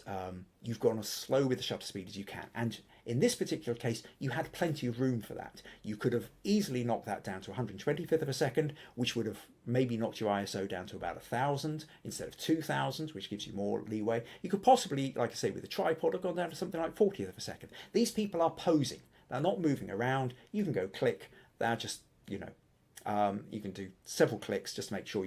you've gone as slow with the shutter speed as you can. And in this particular case, you had plenty of room for that. You could have easily knocked that down to 125th of a second, which would have maybe knocked your ISO down to about 1000 instead of 2000, which gives you more leeway. You could possibly, like I say, with a tripod, have gone down to something like 40th of a second. These people are posing. They're not moving around. You can go click. They're just, you can do several clicks just to make sure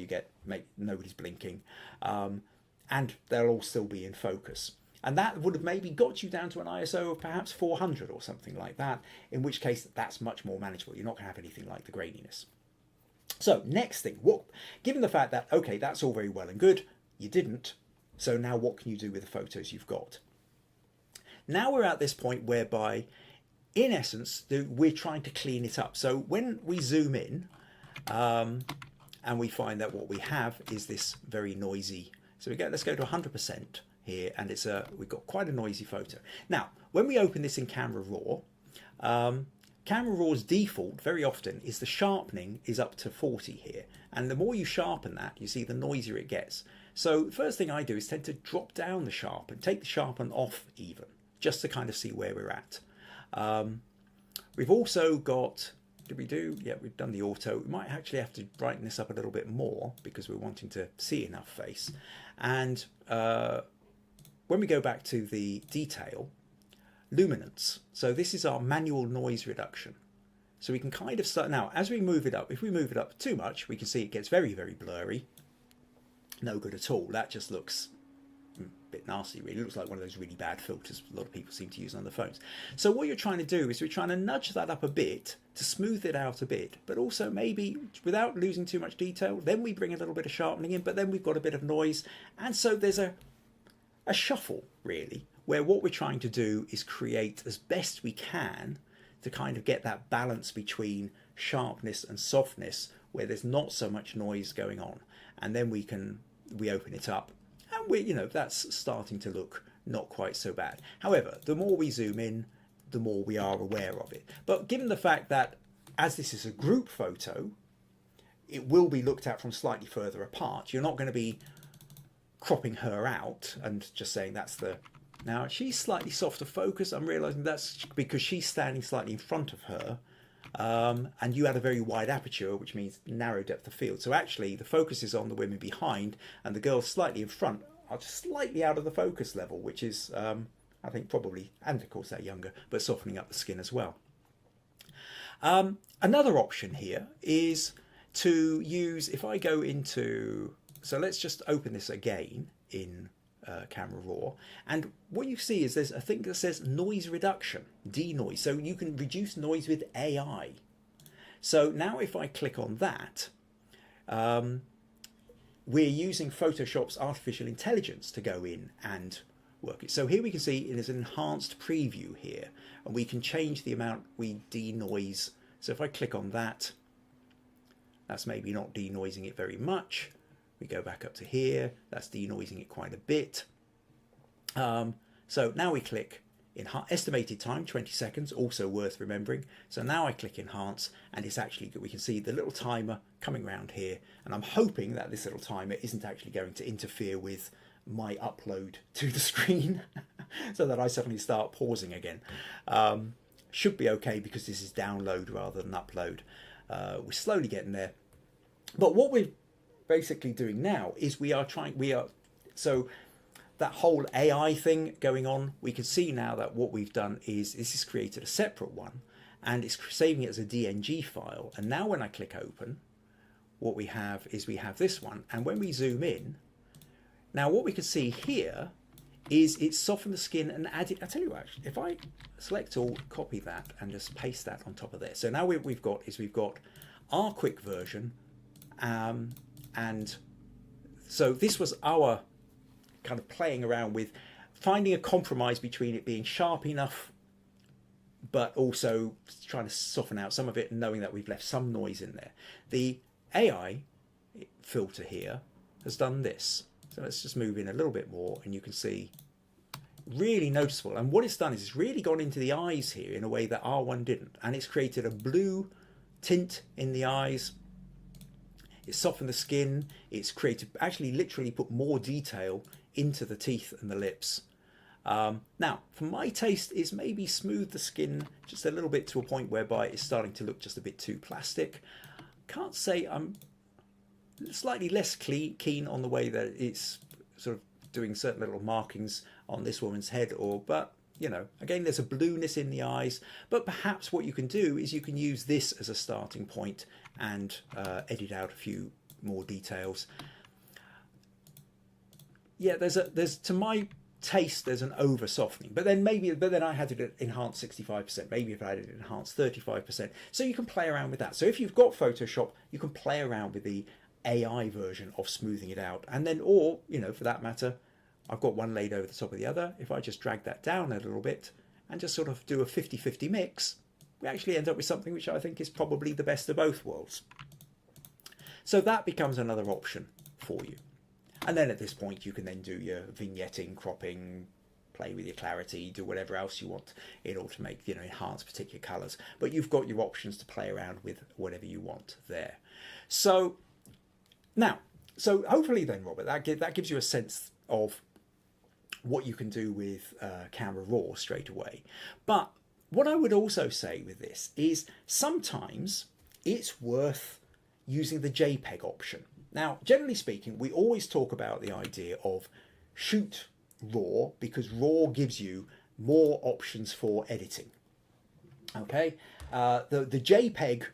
nobody's blinking, and they'll all still be in focus. And that would have maybe got you down to an ISO of perhaps 400 or something like that, in which case that's much more manageable. You're not going to have anything like the graininess. So next thing, given the fact that, okay, that's all very well and good, you didn't, so now what can you do with the photos you've got? Now we're at this point whereby, in essence, we're trying to clean it up. So when we zoom in, and we find that what we have is this very noisy. So let's go to 100% here, and we've got quite a noisy photo. Now, when we open this in Camera Raw, Camera Raw's default very often is the sharpening is up to 40 here, and the more you sharpen that, you see the noisier it gets. So the first thing I do is tend to drop down the sharpen, take the sharpen off even, just to kind of see where we're at. We've also got. Yeah, we've done the auto. We might actually have to brighten this up a little bit more because we're wanting to see enough face. And when we go back to the detail, luminance. So this is our manual noise reduction. So we can kind of start now, as we move it up, if we move it up too much, we can see it gets very, very blurry. No good at all. That just looks a bit nasty, really. It looks like one of those really bad filters a lot of people seem to use on their phones. So what you're trying to do is we're trying to nudge that up a bit to smooth it out a bit, but also maybe without losing too much detail. Then we bring a little bit of sharpening in, but then we've got a bit of noise. And so there's a shuffle, really, where what we're trying to do is create as best we can to kind of get that balance between sharpness and softness where there's not so much noise going on, and then we open it up, and that's starting to look not quite so bad. However, the more we zoom in, the more we are aware of it. But given the fact that as this is a group photo, it will be looked at from slightly further apart. You're not going to be cropping her out and just saying that's the... Now, she's slightly softer focus. I'm realizing that's because she's standing slightly in front of her. And you had a very wide aperture, which means narrow depth of field. So actually, the focus is on the women behind, and the girls slightly in front are just slightly out of the focus level, which is, I think, probably, and of course they're younger, but softening up the skin as well. Another option here is to use, if I go into, so let's just open this again in Camera Raw, and what you see is there's a thing that says noise reduction, denoise, so you can reduce noise with AI. So now if I click on that, we're using Photoshop's artificial intelligence to go in and work it. So here we can see it is an enhanced preview here, and we can change the amount we denoise. So if I click on that, that's maybe not denoising it very much. We go back up to here, that's denoising it quite a bit. So now we click estimated time 20 seconds, also worth remembering. So now I click enhance, and it's actually, we can see the little timer coming around here, and I'm hoping that this little timer isn't actually going to interfere with my upload to the screen so that I suddenly start pausing again. Should be okay because this is download rather than upload. We're slowly getting there, but what we're basically doing now is so that whole AI thing going on, we can see now that what we've done is this has created a separate one, and it's saving it as a DNG file. And now when I click open, what we have is we have this one, and when we zoom in, now what we can see here is it's softened the skin and added, I tell you what, actually, if I select all, copy that and just paste that on top of there. So now we've got our quick version, and so this was our kind of playing around with finding a compromise between it being sharp enough but also trying to soften out some of it and knowing that we've left some noise in there. The AI filter here has done this. So let's just move in a little bit more, and you can see really noticeable. And what it's done is it's really gone into the eyes here in a way that R1 didn't. And it's created a blue tint in the eyes. It's softened the skin. It's created, actually literally put more detail into the teeth and the lips. Now, for my taste, it's maybe smoothed the skin just a little bit to a point whereby it's starting to look just a bit too plastic. Can't say I'm slightly less keen on the way that it's sort of doing certain little markings on this woman's head, but again, there's a blueness in the eyes. But perhaps what you can do is you can use this as a starting point and edit out a few more details. Yeah, there's to my taste, there's an over softening, but then I had it enhanced 65%, maybe if I had it enhanced 35%. So you can play around with that. So if you've got Photoshop, you can play around with the AI version of smoothing it out, and then, or for that matter, I've got one laid over the top of the other. If I just drag that down a little bit and just sort of do a 50-50 mix, we actually end up with something which I think is probably the best of both worlds. So that becomes another option for you. And then at this point, you can then do your vignetting, cropping, play with your clarity, do whatever else you want in order to make, enhance particular colors. But you've got your options to play around with whatever you want there. So now, so hopefully then, Robert, that gives you a sense of what you can do with Camera Raw straight away. But what I would also say with this is sometimes it's worth using the JPEG option. Now, generally speaking, we always talk about the idea of shoot RAW because RAW gives you more options for editing. Okay, the JPEG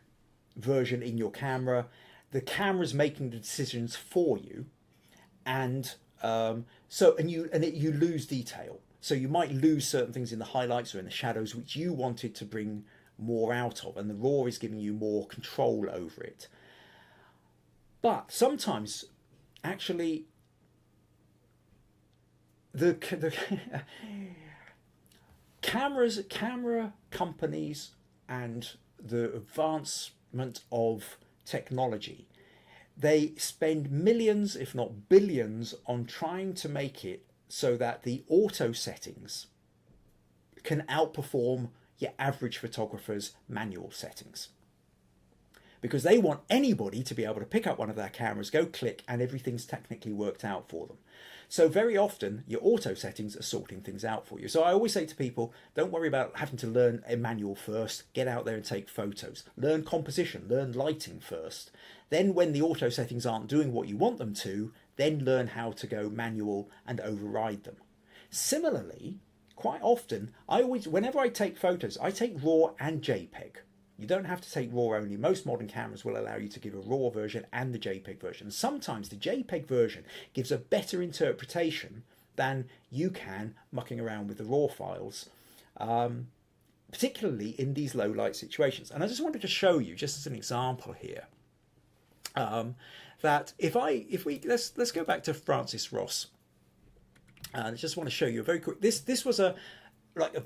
version in your camera, the camera's making the decisions for you, and you lose detail. So you might lose certain things in the highlights or in the shadows which you wanted to bring more out of, and the RAW is giving you more control over it. But sometimes, actually, the camera companies and the advanced advancement of technology, they spend millions, if not billions, on trying to make it so that the auto settings can outperform your average photographer's manual settings. Because they want anybody to be able to pick up one of their cameras, go click, and everything's technically worked out for them. So very often your auto settings are sorting things out for you. So I always say to people, don't worry about having to learn a manual first. Get out there and take photos. Learn composition, learn lighting first. Then when the auto settings aren't doing what you want them to, then learn how to go manual and override them. Similarly, quite often, whenever I take photos, I take RAW and JPEG. You don't have to take RAW only. Most modern cameras will allow you to give a RAW version and the JPEG version. Sometimes the JPEG version gives a better interpretation than you can mucking around with the RAW files, particularly in these low light situations. And I just wanted to show you, just as an example here, that let's go back to Francis Ross. I just want to show you a very quick. This was a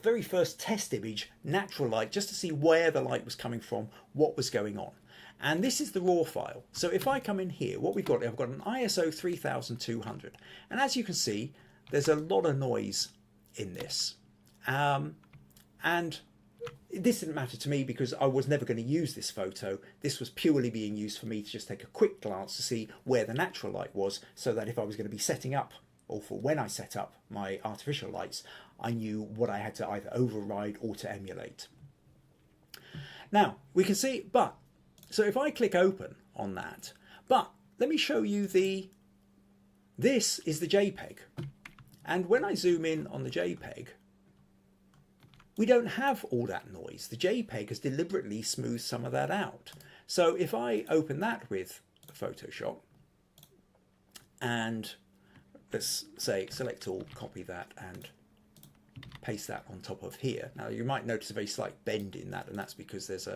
very first test image, natural light, just to see where the light was coming from, what was going on. And this is the RAW file. So if I come in here, what I've got an ISO 3200. And as you can see, there's a lot of noise in this. And this didn't matter to me because I was never going to use this photo. This was purely being used for me to just take a quick glance to see where the natural light was, so that if I was going to be setting up, or for when I set up my artificial lights, I knew what I had to either override or to emulate. Now, we can see, so if I click open on that, but let me show you this is the JPEG. And when I zoom in on the JPEG, we don't have all that noise. The JPEG has deliberately smoothed some of that out. So if I open that with Photoshop, and let's say select all, copy that, and paste that on top of here. Now you might notice a very slight bend in that, and that's because there's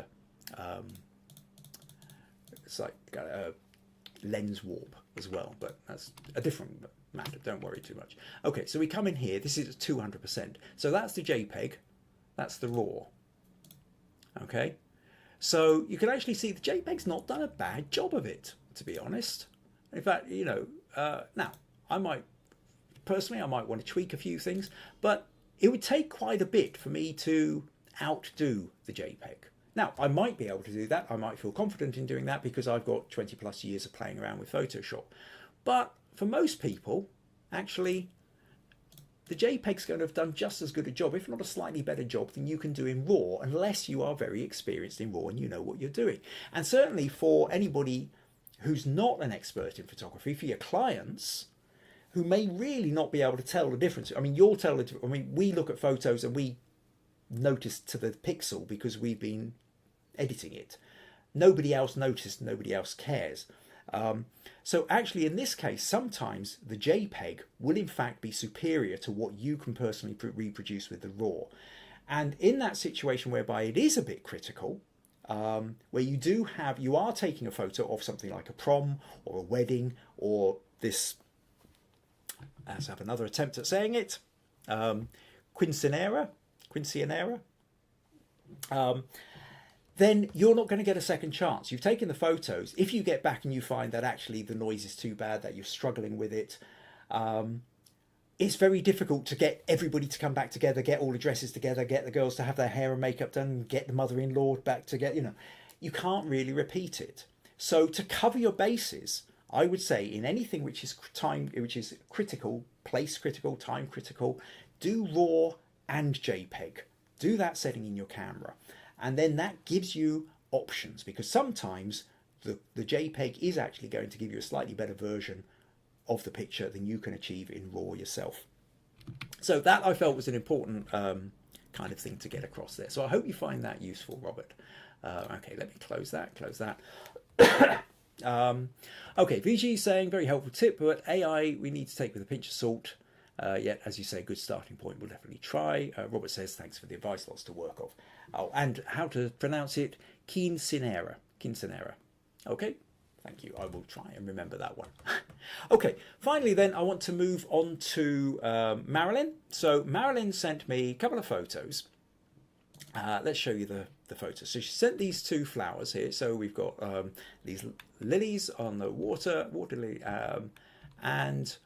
it's like got a lens warp as well, but that's a different matter. Don't worry too much. Okay, so we come in here. This is 200%. So that's the JPEG. That's the RAW. Okay, so you can actually see the JPEG's not done a bad job of it, to be honest. In fact, now I might want to tweak a few things, but it would take quite a bit for me to outdo the JPEG. Now, I might be able to do that. I might feel confident in doing that because I've got 20 plus years of playing around with Photoshop. But for most people, actually, the JPEG's going to have done just as good a job, if not a slightly better job, than you can do in RAW, unless you are very experienced in RAW and you know what you're doing. And certainly for anybody who's not an expert in photography, for your clients, who may really not be able to tell the difference. I mean, you'll tell it. I mean, we look at photos and we notice to the pixel because we've been editing it. Nobody else noticed, nobody else cares. So actually, in this case, sometimes the JPEG will in fact be superior to what you can personally reproduce with the RAW. And in that situation whereby it is a bit critical, where you are taking a photo of something like a prom or a wedding or this, let's have another attempt at saying it, quinceanera, then you're not going to get a second chance. You've taken the photos. If you get back and you find that actually the noise is too bad, that you're struggling with it, it's very difficult to get everybody to come back together, get all the dresses together, get the girls to have their hair and makeup done, get the mother-in-law back together. You can't really repeat it. So to cover your bases, I would say in anything which is critical, place critical, time critical, do RAW and JPEG. Do that setting in your camera. And then that gives you options, because sometimes the JPEG is actually going to give you a slightly better version of the picture than you can achieve in RAW yourself. So that I felt was an important kind of thing to get across there. So I hope you find that useful, Robert. Okay, let me close that. Okay, VG saying very helpful tip, but AI we need to take with a pinch of salt. Yet, as you say, good starting point. We'll definitely try. Robert says thanks for the advice, lots to work off. Oh, and how to pronounce it? Quinceanera. Okay, thank you. I will try and remember that one. Okay, finally then I want to move on to Marilyn. So Marilyn sent me a couple of photos let's show you the photo. So she sent these 2 flowers here. So we've got these lilies on the water lily, and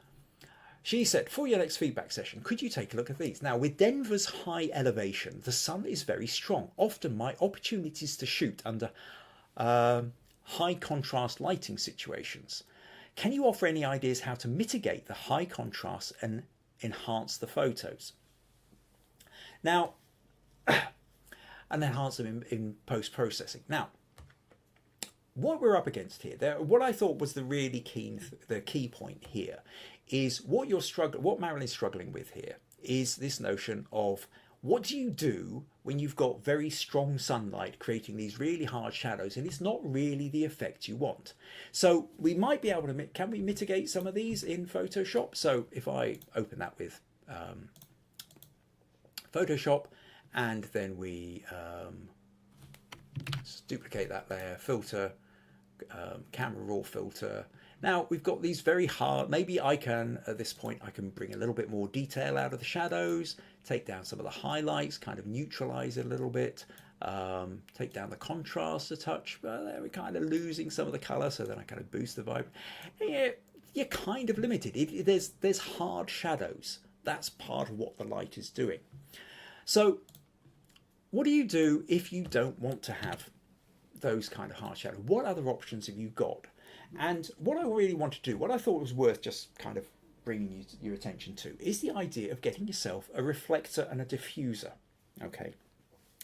she said, for your next feedback session, could you take a look at these? Now, with Denver's high elevation, the sun is very strong. Often my opportunities to shoot under high contrast lighting situations. Can you offer any ideas how to mitigate the high contrast and enhance the photos? Now, and enhance them in post-processing. Now, what we're up against here, what I thought was the really key point here, is what Marilyn's struggling with here is this notion of what do you do when you've got very strong sunlight creating these really hard shadows and it's not really the effect you want. So we might be able to, can we mitigate some of these in Photoshop? So if I open that with Photoshop, and then we just duplicate that layer, filter, camera raw filter. Now we've got these very hard, maybe I can, at this point, I can bring a little bit more detail out of the shadows, take down some of the highlights, kind of neutralize it a little bit, take down the contrast a touch, but there we're kind of losing some of the color, so then I kind of boost the vibe. Yeah, you're kind of limited. There's hard shadows. That's part of what the light is doing. So what do you do if you don't want to have those kind of hard shadows? What other options have you got? And what I really want to do, what I thought was worth just kind of bringing your attention to, is the idea of getting yourself a reflector and a diffuser. Okay.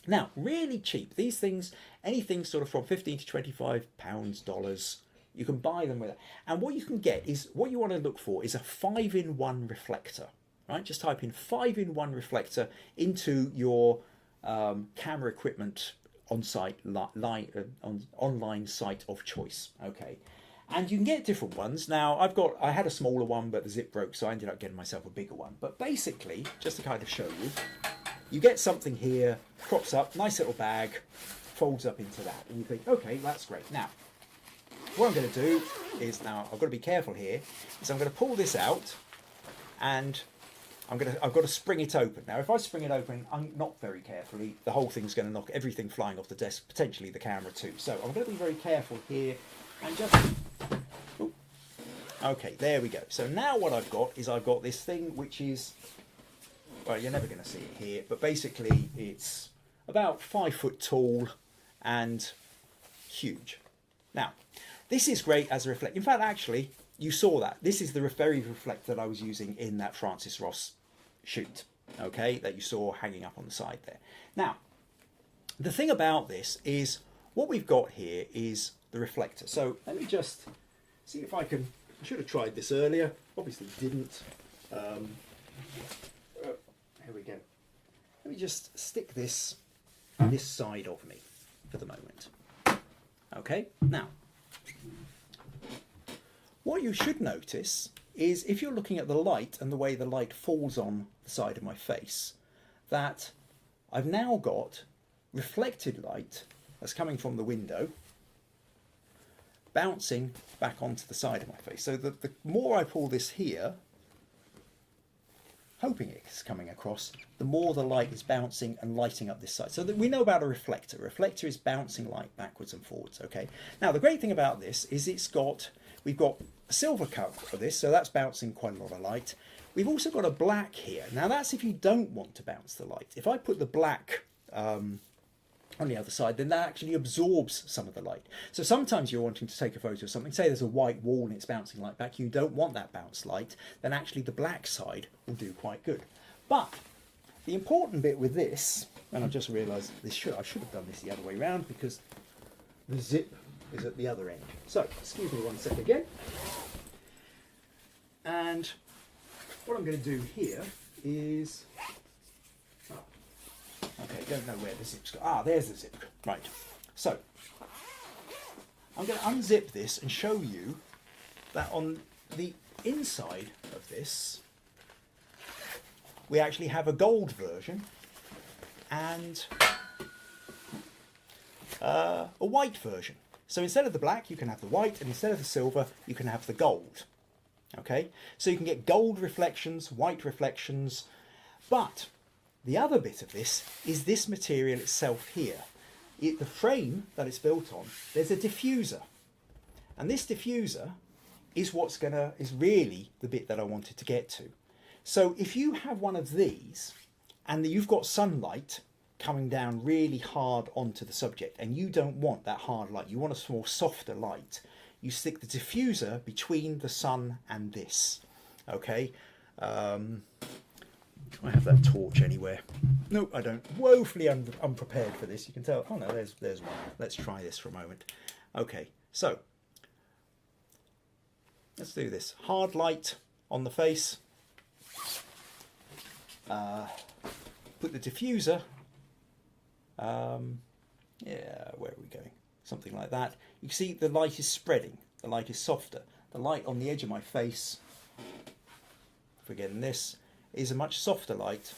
Now, really cheap. These things, anything sort of from £15 to £25, dollars, you can buy them with it. And what you can get is, what you want to look for is a 5-in-1 reflector. Right? Just type in 5-in-1 reflector into your camera equipment on-site online site of choice. Okay, and you can get different ones. Now I had a smaller one, but the zip broke, so I ended up getting myself a bigger one. But basically, just to kind of show you, you get something here, crops up, nice little bag, folds up into that, and you think, okay, that's great. Now, what I'm going to do is, now I've got to be careful here, is I'm going to pull this out, and I've got to spring it open. Now, if I spring it open, not very carefully, the whole thing's going to knock everything flying off the desk, potentially the camera too. So I'm going to be very careful here and just... Ooh. Okay, there we go. So now what I've got is I've got this thing which is... Well, you're never going to see it here, but basically it's about 5 foot tall and huge. Now, this is great as a reflector. In fact, actually, you saw that. This is the very reflector that I was using in that Francis Ross shoot, okay, that you saw hanging up on the side there. Now, the thing about this is what we've got here is the reflector. So let me just see if I can, I should have tried this earlier, obviously didn't. Here we go. Let me just stick this side of me for the moment. Okay, now, what you should notice is if you're looking at the light and the way the light falls on the side of my face, that I've now got reflected light that's coming from the window bouncing back onto the side of my face. So the more I pull this here, hoping it's coming across, the more the light is bouncing and lighting up this side. So that we know about a reflector. A reflector is bouncing light backwards and forwards, okay? Now, the great thing about this is we've got a silver coat for this, so that's bouncing quite a lot of light. We've also got a black here. Now, that's if you don't want to bounce the light. If I put the black on the other side, then that actually absorbs some of the light. So sometimes you're wanting to take a photo of something, say there's a white wall and it's bouncing light back, you don't want that bounce light, then actually the black side will do quite good. But the important bit with this, and I've just realised I should have done this the other way around because the zip is at the other end. So, excuse me one sec again. And what I'm going to do here is... Okay, don't know where the zip's got. Ah, there's the zip. Right. So, I'm going to unzip this and show you that on the inside of this, we actually have a gold version and a white version. So instead of the black, you can have the white, and instead of the silver, you can have the gold. Okay? So you can get gold reflections, white reflections, but the other bit of this is this material itself here. The frame that it's built on, there's a diffuser. And this diffuser is is really the bit that I wanted to get to. So if you have one of these and you've got sunlight coming down really hard onto the subject and you don't want that hard light, you want a more softer light, you stick the diffuser between the sun and this. Okay. Do I have that torch anywhere? No, I don't. Woefully unprepared for this. You can tell. Oh no, there's one. Let's try this for a moment. Okay, so let's do this. Hard light on the face. Put the diffuser. Yeah, where are we going? Something like that. You can see the light is spreading. The light is softer. The light on the edge of my face, if we're getting this, is a much softer light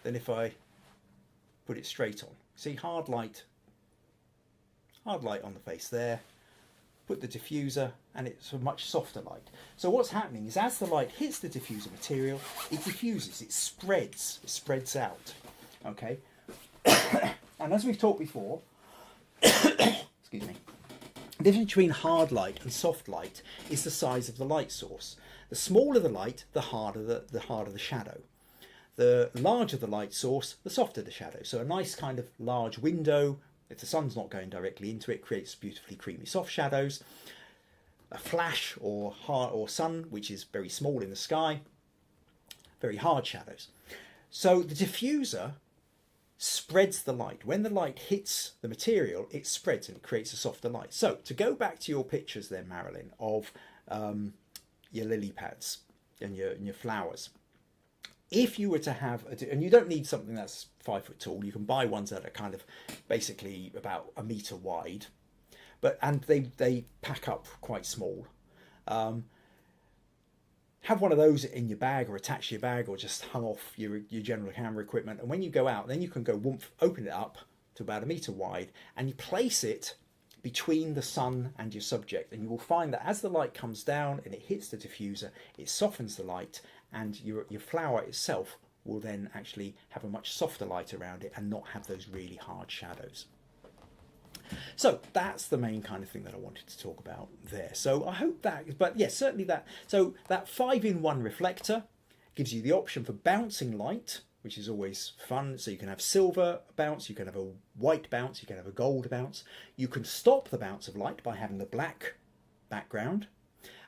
than if I put it straight on. See, hard light on the face there. Put the diffuser and it's a much softer light. So what's happening is as the light hits the diffuser material, it diffuses, it spreads out. Okay? And as we've talked before, excuse me, the difference between hard light and soft light is the size of the light source. The smaller the light, the harder the shadow. The larger the light source, the softer the shadow. So a nice kind of large window, if the sun's not going directly into it, creates beautifully creamy soft shadows. A flash or sun, which is very small in the sky, very hard shadows. So the diffuser spreads the light. When the light hits the material, it spreads and it creates a softer light. So to go back to your pictures then, Marilyn, of your lily pads and your flowers. If you were to have, and you don't need something that's 5 foot tall, you can buy ones that are kind of basically about 1 meter wide, and they pack up quite small. Have one of those in your bag or attached to your bag or just hung off your general camera equipment. And when you go out, then you can go open it up to about 1 meter wide and you place it between the sun and your subject, and you will find that as the light comes down and it hits the diffuser, it softens the light, and your flower itself will then actually have a much softer light around it and not have those really hard shadows. So that's the main kind of thing that I wanted to talk about there. So I hope that, but yes, certainly that. So that 5-in-1 reflector gives you the option for bouncing light, which is always fun. So you can have silver bounce, you can have a white bounce, you can have a gold bounce. You can stop the bounce of light by having the black background.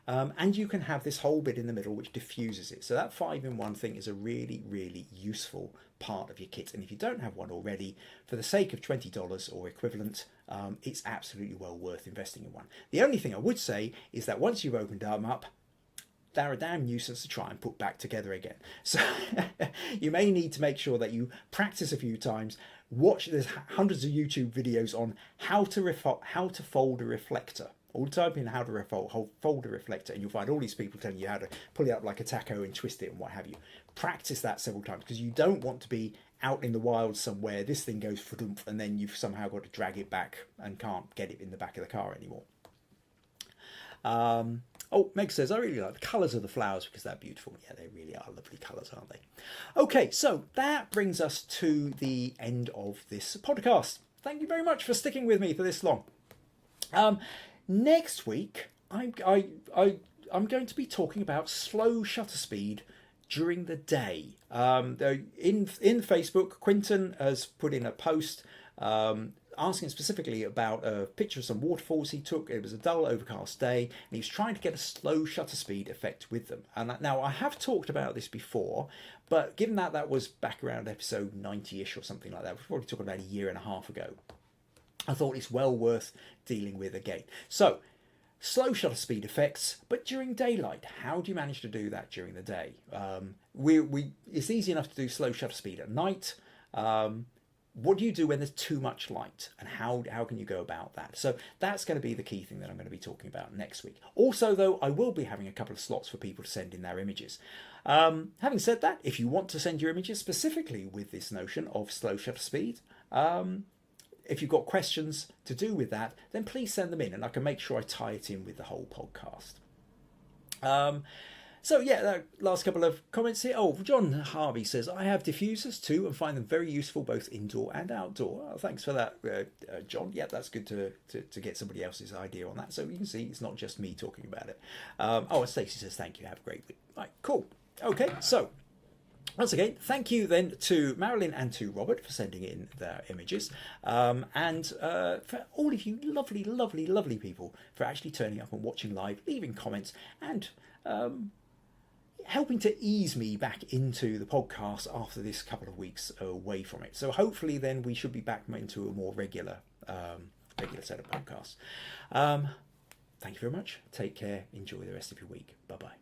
And you can have this whole bit in the middle which diffuses it. So that 5-in-1 thing is a really, really useful part of your kit. And if you don't have one already, for the sake of $20 or equivalent, it's absolutely well worth investing in one. The only thing I would say is that once you've opened them up, they're a damn nuisance to try and put back together again. So you may need to make sure that you practice a few times. There's hundreds of YouTube videos on how to fold a reflector. All type in how to fold a reflector, and you'll find all these people telling you how to pull it up like a taco and twist it and what have you. Practice that several times, because you don't want to be out in the wild somewhere, this thing goes fudump, and then you've somehow got to drag it back and can't get it in the back of the car anymore. Meg says, I really like the colours of the flowers because they're beautiful. Yeah, they really are lovely colours, aren't they? Okay, so that brings us to the end of this podcast. Thank you very much for sticking with me for this long. Next week, I'm going to be talking about slow shutter speed during the day. In Facebook, Quinton has put in a post asking specifically about a picture of some waterfalls he took. It was a dull, overcast day, and he was trying to get a slow shutter speed effect with them. And now I have talked about this before, but given that that was back around episode 90-ish or something like that, we're probably talking about 1.5 years ago, I thought it's well worth dealing with again. So, slow shutter speed effects, but during daylight. How do you manage to do that during the day? It's easy enough to do slow shutter speed at night. What do you do when there's too much light, and how can you go about that? So that's going to be the key thing that I'm going to be talking about next week. Also, though, I will be having a couple of slots for people to send in their images. Having said that, if you want to send your images specifically with this notion of slow shutter speed, if you've got questions to do with that, then please send them in, and I can make sure I tie it in with the whole podcast. So yeah, that last couple of comments here. Oh, John Harvey says, I have diffusers too and find them very useful both indoor and outdoor. Oh, thanks for that, John. Yeah, that's good to get somebody else's idea on that. So you can see it's not just me talking about it. Oh, and Stacey says, thank you, have a great week. Right, cool. Okay, so once again, thank you then to Marilyn and to Robert for sending in their images, and for all of you lovely, lovely, lovely people for actually turning up and watching live, leaving comments, and helping to ease me back into the podcast after this couple of weeks away from it. So hopefully then we should be back into a more regular set of podcasts. Thank you very much. Take care. Enjoy the rest of your week. Bye-bye.